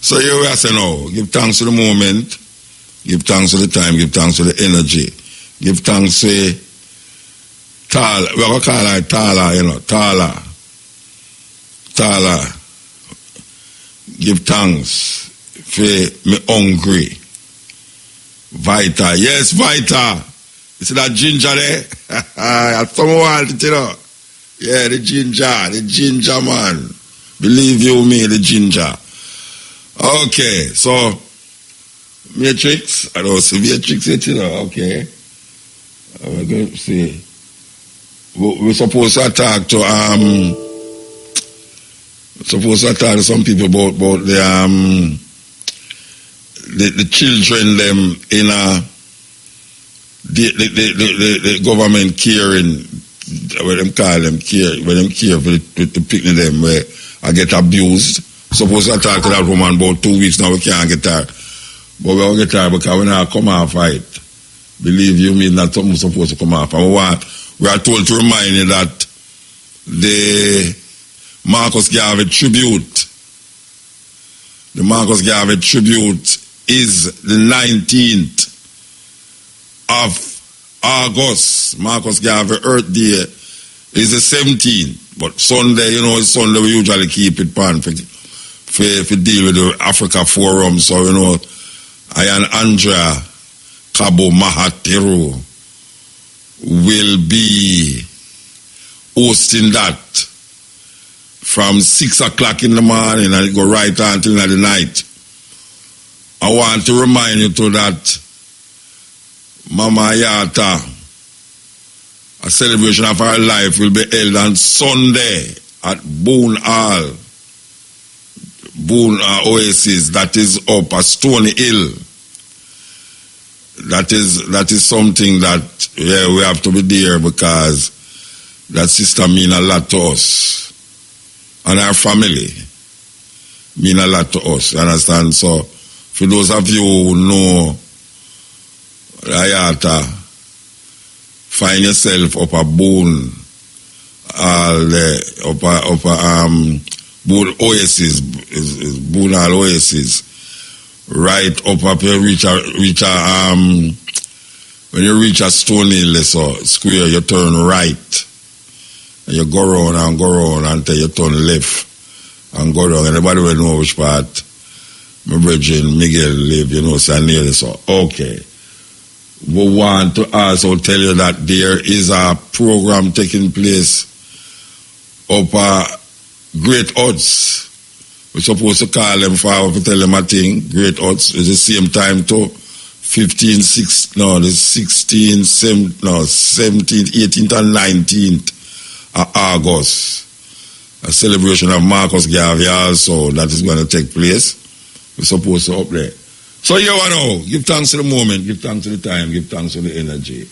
So here we are saying now, give thanks to the moment, give thanks to the time, give thanks to the energy, give thanks to Tala, we're going to call her Tala, you know, Tala. Give thanks for me hungry. Vita, yes, Vita. You see that ginger there? Someone, you know. Yeah, the ginger man. Believe you me, the ginger. Okay, so Matrix, I don't see Matrix yet, you know, okay. We're going to see. We're supposed to talk to some people about the children them in the government caring. Where them call them care, where them care for the picnic them where I get abused. Suppose I talk to that woman about 2 weeks now, we can't get her. But we'll get her because when I come off fight, believe you me, not something supposed to come off. And we are told to remind you that the Marcus Garvey tribute is the 19th of August. Marcus Garvey Earth Day is the 17th, but Sunday, you know, it's Sunday we usually keep it on for deal with the Africa Forum. So, you know, I and Andrea Cabo Mahateru will be hosting that from 6 o'clock in the morning and it go right until the night. I want to remind you to that Mama Yata, a celebration of her life will be held on Sunday at Boone Hall, Oasis, that is up at Stony Hill. That is something that we have to be there because that sister mean a lot to us and our family mean a lot to us, you understand? So for those of you who know Ayata, find yourself up a Boone Boone Oasis, Boone Oasis, right up here, when you reach a Stony Hill, so square, you turn right. and you go around until you turn left and go down. Anybody will know which part my brethren Miguel live, you know, so nearly so. Okay. We want to also tell you that there is a program taking place up Great Odds. We're supposed to call them forward to tell them a thing. Great Odds is the same time too. 17th, 18th and 19th of August. A celebration of Marcus Garvey also that is going to take place. We're supposed to up there. So you know, give thanks to the moment, give thanks to the time, give thanks to the energy.